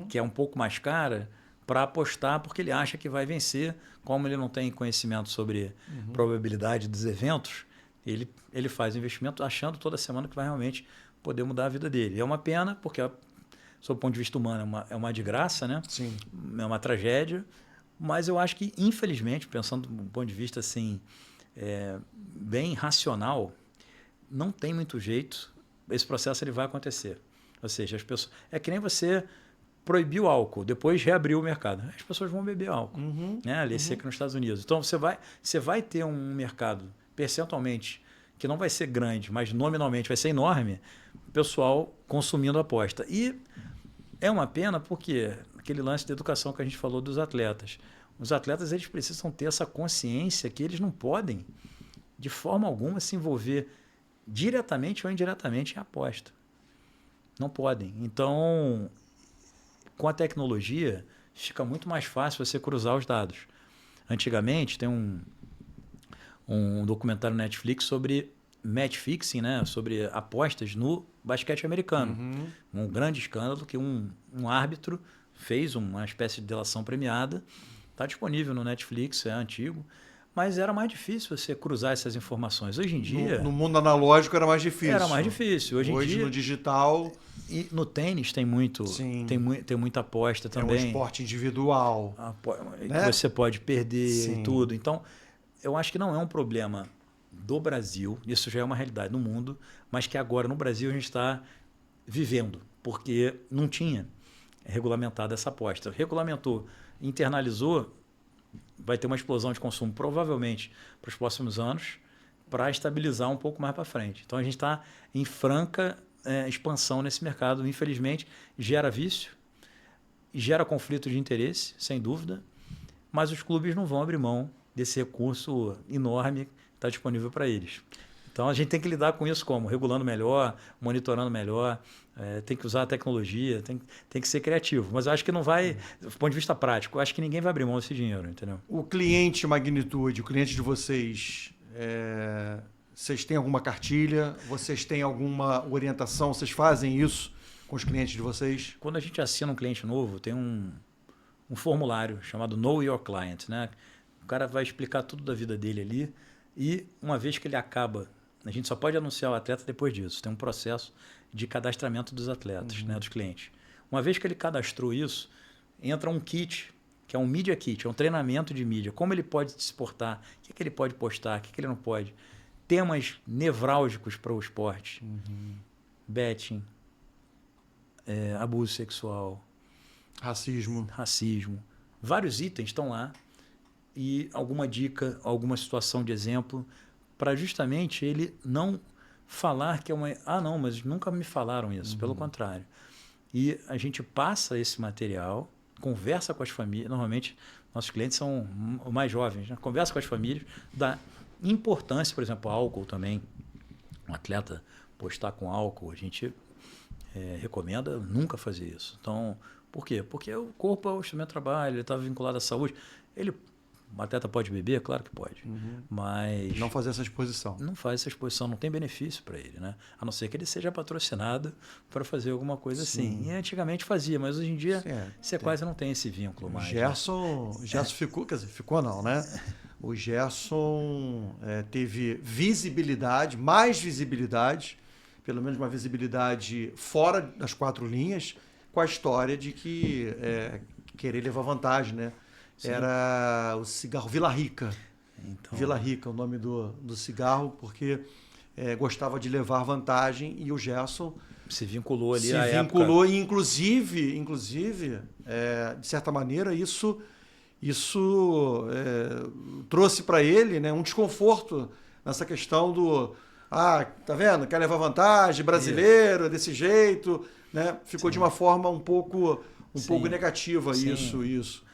Speaker 2: que é um pouco mais cara, para apostar porque ele acha que vai vencer. Como ele não tem conhecimento sobre probabilidade dos eventos, ele faz investimento achando toda semana que vai realmente poder mudar a vida dele. É uma pena, porque, sob o ponto de vista humano, é uma desgraça, né?
Speaker 1: Sim.
Speaker 2: É uma tragédia, mas eu acho que, infelizmente, pensando do ponto de vista assim, bem racional, não tem muito jeito, esse processo ele vai acontecer. Ou seja, as pessoas... É que nem você proibiu o álcool, depois reabriu o mercado. As pessoas vão beber álcool. Né? A lei seca nos Estados Unidos. Então, você vai ter um mercado, percentualmente, que não vai ser grande, mas nominalmente vai ser enorme, o pessoal consumindo aposta. E é uma pena porque aquele lance de educação que a gente falou dos atletas. Os atletas eles precisam ter essa consciência que eles não podem, de forma alguma, se envolver diretamente ou indiretamente em aposta. Não podem. Então, com a tecnologia, fica muito mais fácil você cruzar os dados. Antigamente, tem um documentário na Netflix sobre match fixing, né? Sobre apostas no basquete americano. Um grande escândalo que um árbitro fez uma espécie de delação premiada. Está disponível no Netflix, é antigo. Mas era mais difícil você cruzar essas informações. Hoje em dia...
Speaker 1: No mundo analógico era mais difícil.
Speaker 2: Era mais difícil. Hoje em dia,
Speaker 1: no digital...
Speaker 2: E no tênis tem muito, tem muita aposta também.
Speaker 1: É um esporte individual.
Speaker 2: Né? Que você pode perder e tudo. Então, eu acho que não é um problema do Brasil, isso já é uma realidade no mundo, mas que agora no Brasil a gente está vivendo, porque não tinha regulamentado essa aposta. Regulamentou, internalizou, vai ter uma explosão de consumo provavelmente para os próximos anos, para estabilizar um pouco mais para frente. Então a gente está em franca expansão nesse mercado. Infelizmente, gera vício, gera conflito de interesse, sem dúvida, mas os clubes não vão abrir mão desse recurso enorme que está disponível para eles. Então a gente tem que lidar com isso como? Regulando melhor, monitorando melhor, tem que usar a tecnologia, tem que ser criativo. Mas eu acho que não vai, do ponto de vista prático, eu acho que ninguém vai abrir mão desse dinheiro, entendeu?
Speaker 1: O cliente Magnitude, o cliente de vocês, vocês têm alguma cartilha? Vocês têm alguma orientação? Vocês fazem isso com os clientes de vocês?
Speaker 2: Quando a gente assina um cliente novo, tem um formulário chamado Know Your Client, né? O cara vai explicar tudo da vida dele ali e uma vez que ele acaba, a gente só pode anunciar o atleta depois disso. Tem um processo de cadastramento dos atletas, né, dos clientes. Uma vez que ele cadastrou isso, entra um kit, que é um Media Kit, é um treinamento de mídia. Como ele pode se portar, o que ele pode postar, o que ele não pode. Temas nevrálgicos para o esporte. Betting, abuso sexual, racismo. Vários itens estão lá e alguma dica, alguma situação de exemplo para justamente ele não falar que é uma... Ah, não, mas nunca me falaram isso. Pelo contrário. E a gente passa esse material, conversa com as famílias, normalmente nossos clientes são mais jovens, né? Conversa com as famílias da importância, por exemplo, álcool também. Um atleta postar com álcool, a gente recomenda nunca fazer isso. Então, por quê? Porque o corpo é o instrumento de trabalho, ele está vinculado à saúde. O atleta pode beber? Claro que pode. Mas
Speaker 1: não fazer essa exposição.
Speaker 2: Não faz essa exposição, não tem benefício para ele, né? A não ser que ele seja patrocinado para fazer alguma coisa assim. E antigamente fazia, mas hoje em dia você quase não tem esse vínculo mais.
Speaker 1: Gerson ficou, quer dizer, ficou não, né? O Gerson teve visibilidade, mais visibilidade, pelo menos uma visibilidade fora das 4 linhas, com a história de que querer levar vantagem, né? Sim. Era o cigarro Vila Rica. Então, Vila Rica, o nome do cigarro, porque gostava de levar vantagem e o Gerson
Speaker 2: se vinculou ali
Speaker 1: à época. E inclusive de certa maneira, isso trouxe para ele, né, um desconforto nessa questão do tá vendo? Quer levar vantagem, brasileiro, desse jeito, né? Ficou de uma forma um pouco negativa. Sim. Isso.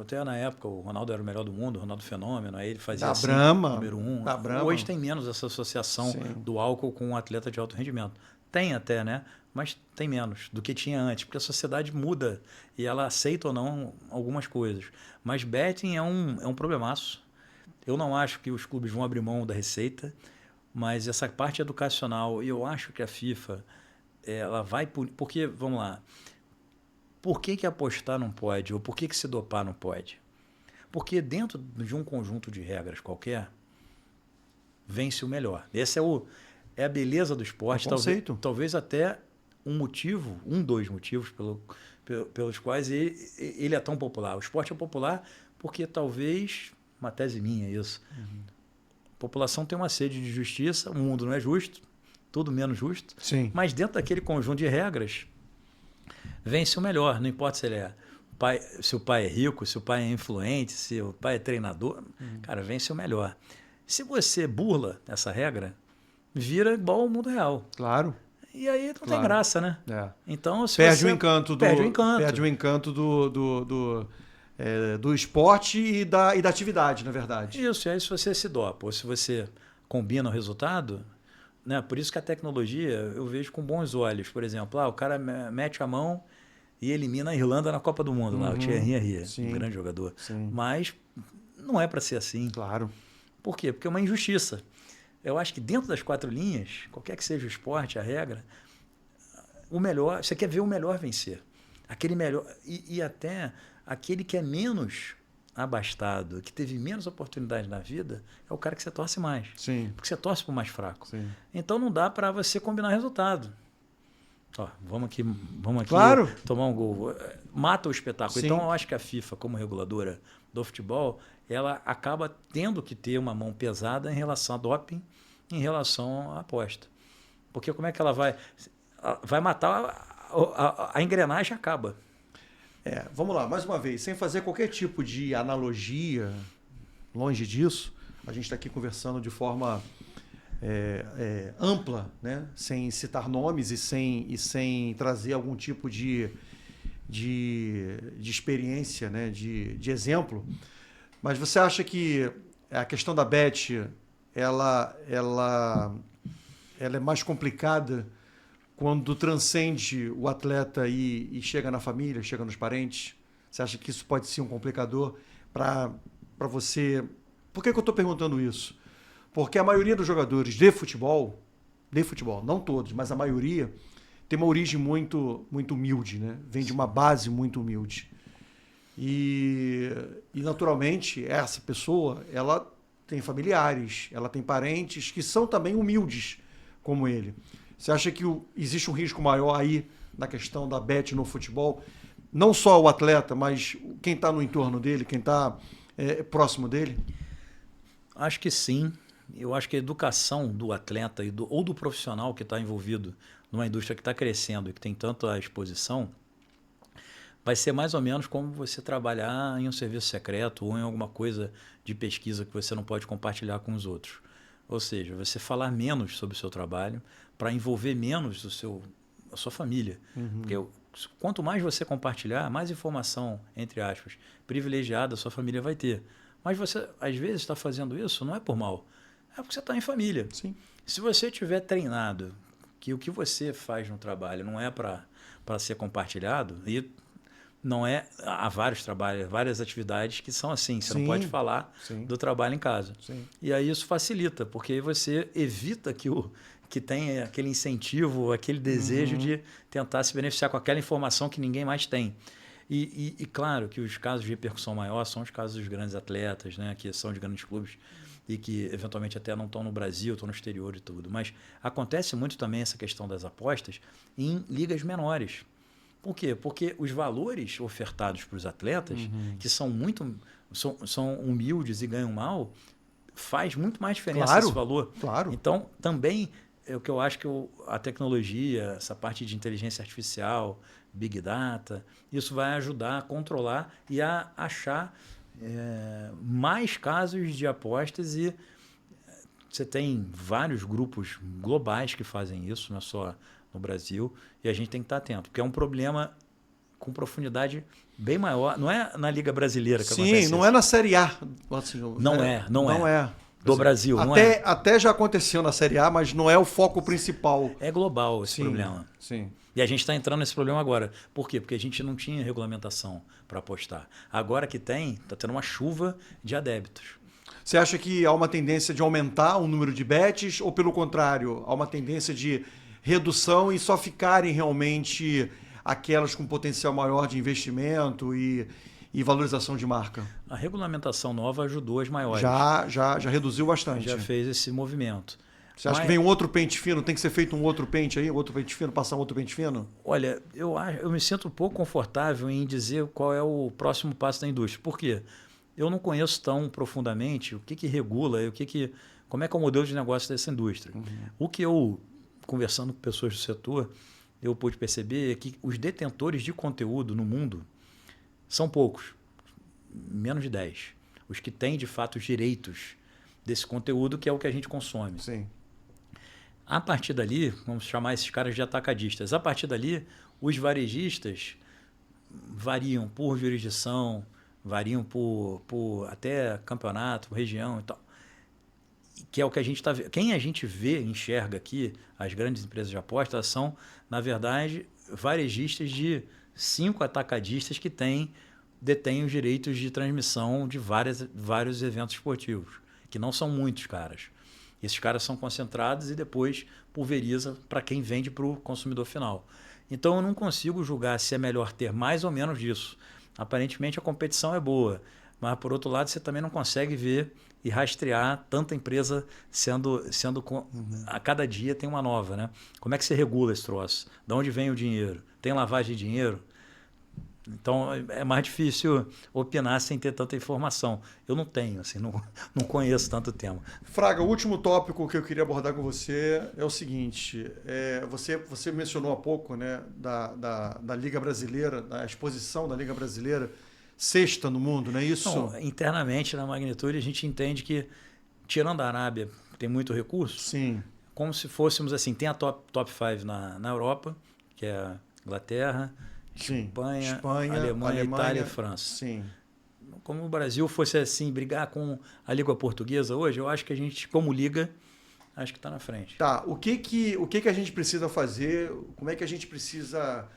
Speaker 2: Até na época o Ronaldo era o melhor do mundo, o Ronaldo Fenômeno, aí ele fazia
Speaker 1: número
Speaker 2: 1. Hoje tem menos essa associação do álcool com um atleta de alto rendimento. Tem até, né? Mas tem menos do que tinha antes, porque a sociedade muda e ela aceita ou não algumas coisas. Mas betting é um problemaço. Eu não acho que os clubes vão abrir mão da receita, mas essa parte educacional, eu acho que a FIFA ela vai... Porque, vamos lá, por que apostar não pode? Ou por que se dopar não pode? Porque dentro de um conjunto de regras qualquer, vence o melhor. Esse é a beleza do esporte. Talvez até dois motivos pelos quais ele é tão popular. O esporte é popular porque talvez, uma tese minha isso, a população tem uma sede de justiça, o mundo não é justo, tudo menos justo, mas dentro daquele conjunto de regras, vence o melhor, não importa se o pai é rico, se o pai é influente, se o pai é treinador, cara, vence o melhor. Se você burla essa regra, vira igual ao mundo real.
Speaker 1: Claro.
Speaker 2: E aí não tem graça, né? Então,
Speaker 1: perde o encanto do esporte e da atividade, na verdade.
Speaker 2: Isso, e aí se você se dopa, ou se você combina o resultado, né? Por isso que a tecnologia eu vejo com bons olhos. Por exemplo, o cara mete a mão e elimina a Irlanda na Copa do Mundo, lá, o Thierry Henry, um grande jogador.
Speaker 1: Sim.
Speaker 2: Mas não é para ser assim.
Speaker 1: Claro.
Speaker 2: Por quê? Porque é uma injustiça. Eu acho que dentro das 4 linhas, qualquer que seja o esporte, a regra, o melhor, você quer ver o melhor vencer. Aquele melhor, e até aquele que é menos abastado, que teve menos oportunidade na vida, é o cara que você torce mais.
Speaker 1: Sim.
Speaker 2: Porque você torce para o mais fraco.
Speaker 1: Sim.
Speaker 2: Então não dá para você combinar resultado. Vamos aqui
Speaker 1: claro.
Speaker 2: Tomar um gol. Mata o espetáculo.
Speaker 1: Sim.
Speaker 2: Então eu acho que a FIFA, como reguladora do futebol, ela acaba tendo que ter uma mão pesada em relação a doping, em relação à aposta. Porque como é que ela vai matar a engrenagem acaba.
Speaker 1: Vamos lá, mais uma vez, sem fazer qualquer tipo de analogia, longe disso, a gente está aqui conversando de forma ampla, né? Sem citar nomes e sem trazer algum tipo de experiência, né? de exemplo. Mas você acha que a questão da bet ela é mais complicada quando transcende o atleta e chega na família, chega nos parentes? Você acha que isso pode ser um complicador para você? Por que eu estou perguntando isso? Porque a maioria dos jogadores de futebol, não todos, mas a maioria, tem uma origem muito, muito humilde, né? Vem de uma base muito humilde. E naturalmente, essa pessoa, ela tem familiares, ela tem parentes que são também humildes como ele. Você acha que existe um risco maior aí na questão da bet no futebol? Não só o atleta, mas quem está no entorno dele, quem está próximo dele?
Speaker 2: Acho que sim. Eu acho que a educação do atleta ou do profissional que está envolvido numa indústria que está crescendo e que tem tanta exposição, vai ser mais ou menos como você trabalhar em um serviço secreto ou em alguma coisa de pesquisa que você não pode compartilhar com os outros. Ou seja, você falar menos sobre o seu trabalho para envolver menos a sua família. Porque quanto mais você compartilhar, mais informação, entre aspas, privilegiada a sua família vai ter. Mas você, às vezes, está fazendo isso não é por mal, é porque você está em família.
Speaker 1: Sim.
Speaker 2: Se você tiver treinado que o que você faz no trabalho não é para ser compartilhado, e não é, há vários trabalhos, várias atividades que são assim, você não pode falar do trabalho em casa.
Speaker 1: Sim.
Speaker 2: E aí isso facilita, porque aí você evita que tenha aquele incentivo, aquele desejo de tentar se beneficiar com aquela informação que ninguém mais tem. E claro que os casos de repercussão maior são os casos dos grandes atletas, né, que são de grandes clubes e que eventualmente até não estão no Brasil, estão no exterior e tudo. Mas acontece muito também essa questão das apostas em ligas menores. Por quê? Porque os valores ofertados para os atletas, que são são humildes e ganham mal, faz muito mais diferença esse valor.
Speaker 1: Claro.
Speaker 2: Então, também é o que eu acho que a tecnologia, essa parte de inteligência artificial, Big Data, isso vai ajudar a controlar e a achar mais casos de apostas, e você tem vários grupos globais que fazem isso, não é só no Brasil, e a gente tem que estar atento, porque é um problema com profundidade bem maior. Não é na Liga Brasileira que acontece isso.
Speaker 1: Sim, não é na Série A. Assim,
Speaker 2: não é. Do Brasil, não
Speaker 1: até,
Speaker 2: é.
Speaker 1: Até já aconteceu na Série A, mas não é o foco principal.
Speaker 2: É global esse problema.
Speaker 1: Sim.
Speaker 2: E a gente está entrando nesse problema agora. Por quê? Porque a gente não tinha regulamentação para apostar. Agora que tem, está tendo uma chuva de adébitos.
Speaker 1: Você acha que há uma tendência de aumentar o número de bets ou, pelo contrário, há uma tendência de redução e só ficarem realmente aquelas com potencial maior de investimento e valorização de marca?
Speaker 2: A regulamentação nova ajudou as maiores.
Speaker 1: Já reduziu bastante.
Speaker 2: Já fez esse movimento.
Speaker 1: Você acha que vem um outro pente fino? Tem que ser feito um outro pente aí? Outro pente fino? Passar um outro pente fino?
Speaker 2: Olha, eu me sinto um pouco confortável em dizer qual é o próximo passo da indústria. Por quê? Eu não conheço tão profundamente o que regula, como é que é o modelo de negócio dessa indústria. O que eu, conversando com pessoas do setor, eu pude perceber é que os detentores de conteúdo no mundo são poucos, menos de 10. Os que têm, de fato, os direitos desse conteúdo, que é o que a gente consome.
Speaker 1: Sim.
Speaker 2: A partir dali, vamos chamar esses caras de atacadistas, a partir dali, os varejistas variam por jurisdição, variam por até campeonato, região e tal. Que é o que a gente está vendo. Quem a gente enxerga aqui, as grandes empresas de aposta, são, na verdade, varejistas de 5 atacadistas que detêm os direitos de transmissão de vários eventos esportivos, que não são muitos caras. Esses caras são concentrados e depois pulveriza para quem vende para o consumidor final. Então eu não consigo julgar se é melhor ter mais ou menos disso. Aparentemente a competição é boa, mas por outro lado você também não consegue ver e rastrear tanta empresa sendo a cada dia tem uma nova, né? Como é que você regula esse troço? De onde vem o dinheiro? Tem lavagem de dinheiro? Então é mais difícil opinar sem ter tanta informação. Eu não tenho, assim, não conheço tanto tema.
Speaker 1: Fraga, o último tópico que eu queria abordar com você é o seguinte: você mencionou há pouco, né, da Liga Brasileira, da exposição da Liga Brasileira, sexta no mundo, não é isso?
Speaker 2: Não, internamente, na magnitude, a gente entende que, tirando a Arábia, que tem muito recurso,
Speaker 1: sim,
Speaker 2: como se fôssemos assim, tem a top 5 na Europa, que é a Inglaterra,
Speaker 1: sim.
Speaker 2: Espanha, Alemanha, Itália e França.
Speaker 1: Sim.
Speaker 2: Como o Brasil fosse assim, brigar com a Liga Portuguesa hoje, eu acho que a gente, como liga, acho que está na frente.
Speaker 1: Tá, o que a gente precisa fazer, como é que a gente precisa,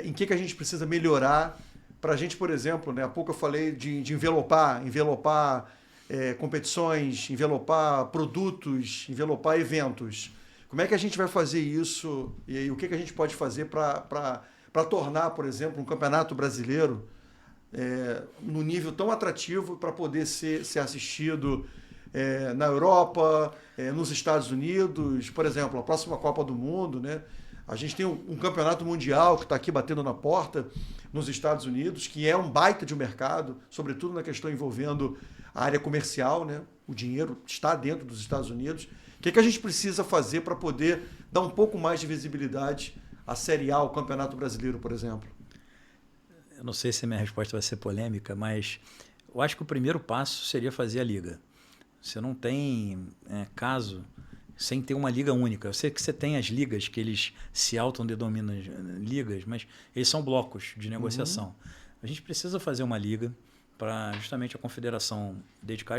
Speaker 1: em que a gente precisa melhorar para a gente, por exemplo, né, há pouco eu falei de envelopar competições, envelopar produtos, envelopar eventos. Como é que a gente vai fazer isso e aí, o que a gente pode fazer para tornar, por exemplo, um campeonato brasileiro no nível tão atrativo para poder ser assistido na Europa, nos Estados Unidos, por exemplo, a próxima Copa do Mundo, né? A gente tem um campeonato mundial que está aqui batendo na porta nos Estados Unidos, que é um baita de um mercado, sobretudo na questão envolvendo a área comercial, né? O dinheiro está dentro dos Estados Unidos. O que a gente precisa fazer para poder dar um pouco mais de visibilidade à Série A, ao Campeonato Brasileiro, por exemplo?
Speaker 2: Eu não sei se a minha resposta vai ser polêmica, mas eu acho que o primeiro passo seria fazer a liga. Você não tem caso sem ter uma liga única. Eu sei que você tem as ligas que eles se autodenominam ligas, mas eles são blocos de negociação. A gente precisa fazer uma liga para justamente a confederação dedicar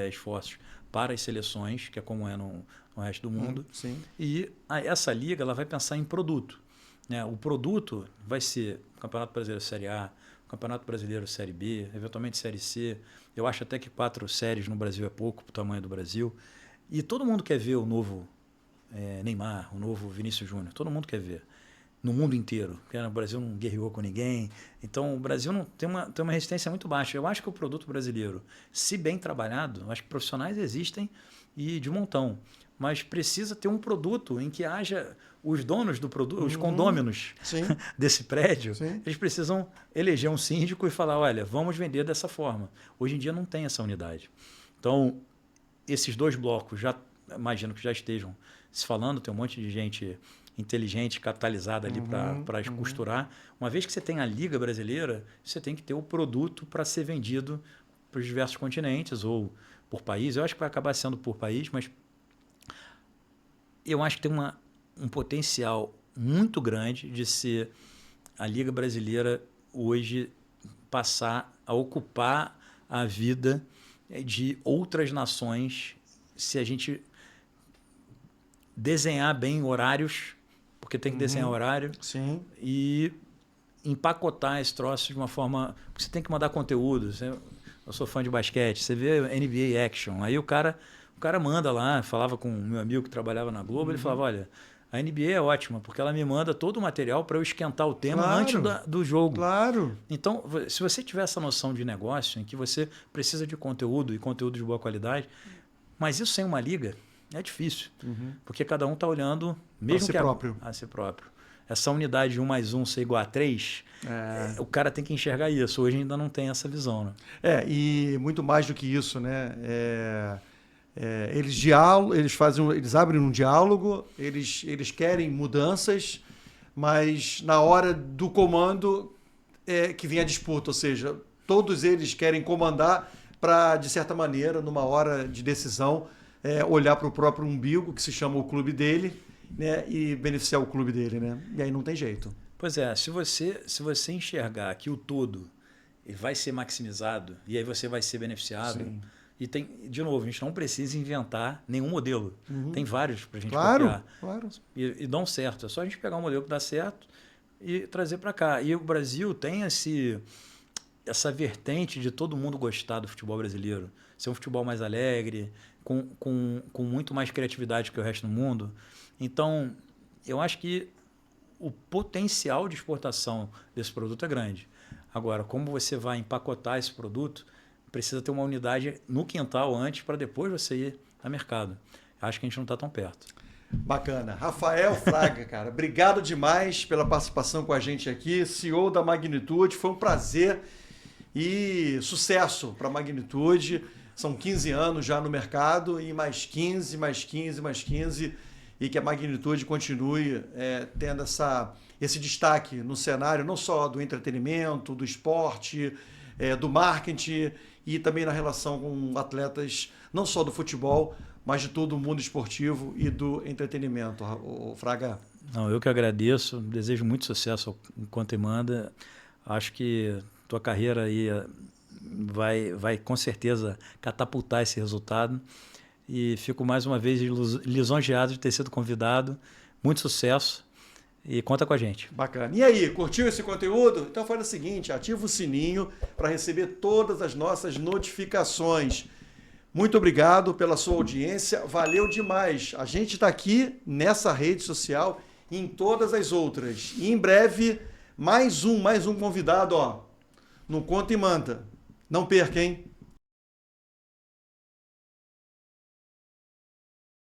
Speaker 2: esforços para as seleções, que é como é no resto do mundo.
Speaker 1: Sim.
Speaker 2: E essa liga ela vai pensar em produto. Né? O produto vai ser o Campeonato Brasileiro Série A, o Campeonato Brasileiro Série B, eventualmente Série C. Eu acho até que 4 séries no Brasil é pouco para o tamanho do Brasil. E todo mundo quer ver o novo Neymar, o novo Vinícius Júnior. Todo mundo quer ver. No mundo inteiro. Porque o Brasil não guerreou com ninguém. Então, o Brasil não tem uma resistência muito baixa. Eu acho que o produto brasileiro, se bem trabalhado, eu acho que profissionais existem e de montão. Mas precisa ter um produto em que haja os donos do produto, os condôminos desse prédio, eles precisam eleger um síndico e falar, olha, vamos vender dessa forma. Hoje em dia não tem essa unidade. Então, esses 2 blocos, já imagino que já estejam se falando, tem um monte de gente inteligente, capitalizada ali para costurar. Uma vez que você tem a Liga Brasileira, você tem que ter o produto para ser vendido para os diversos continentes ou por país. Eu acho que vai acabar sendo por país, mas eu acho que tem um potencial muito grande de ser a Liga Brasileira hoje passar a ocupar a vida de outras nações se a gente desenhar bem horários, porque tem que desenhar horário, e empacotar esse troço de uma forma... Você tem que mandar conteúdo. Eu sou fã de basquete, você vê NBA Action, aí o cara manda lá, falava com o meu amigo que trabalhava na Globo, ele falava, olha, a NBA é ótima, porque ela me manda todo o material para eu esquentar o tema antes do jogo.
Speaker 1: Claro.
Speaker 2: Então, se você tiver essa noção de negócio, em que você precisa de conteúdo e conteúdo de boa qualidade, mas isso sem uma liga é difícil, porque cada um está olhando mesmo a si próprio. Essa unidade de 1 mais 1 ser igual a 3, o cara tem que enxergar isso. Hoje ainda não tem essa visão. Né?
Speaker 1: E muito mais do que isso, né? Eles abrem um diálogo, eles querem mudanças, mas na hora do comando que vem a disputa, ou seja, todos eles querem comandar para, de certa maneira, numa hora de decisão, olhar para o próprio umbigo, que se chama o clube dele, né, e beneficiar o clube dele, né? E aí não tem jeito.
Speaker 2: Pois é, se você enxergar que o todo ele vai ser maximizado e aí você vai ser beneficiado.
Speaker 1: Sim.
Speaker 2: E tem, de novo, a gente não precisa inventar nenhum modelo. Tem vários para a gente copiar.
Speaker 1: Claro.
Speaker 2: E dão certo. É só a gente pegar um modelo que dá certo e trazer para cá. E o Brasil tem essa vertente de todo mundo gostar do futebol brasileiro. Ser um futebol mais alegre, com muito mais criatividade que o resto do mundo. Então, eu acho que o potencial de exportação desse produto é grande. Agora, como você vai empacotar esse produto, precisa ter uma unidade no quintal antes para depois você ir ao mercado. Acho que a gente não está tão perto.
Speaker 1: Bacana. Rafael Fraga, cara, obrigado demais pela participação com a gente aqui, CEO da Magnitude. Foi um prazer e sucesso para a Magnitude. São 15 anos já no mercado e mais 15, mais 15, mais 15. E que a Magnitude continue tendo esse destaque no cenário, não só do entretenimento, do esporte, do marketing e também na relação com atletas, não só do futebol, mas de todo o mundo esportivo e do entretenimento. O Fraga.
Speaker 2: Não, eu que agradeço, desejo muito sucesso enquanto Imanda. Acho que tua carreira aí vai com certeza catapultar esse resultado. E fico mais uma vez lisonjeado de ter sido convidado. Muito sucesso e conta com a gente.
Speaker 1: Bacana. E aí, curtiu esse conteúdo? Então faz o seguinte, ativa o sininho para receber todas as nossas notificações. Muito obrigado pela sua audiência, valeu demais. A gente está aqui nessa rede social e em todas as outras. E em breve, mais um convidado, no Conta e Manda. Não perca, hein?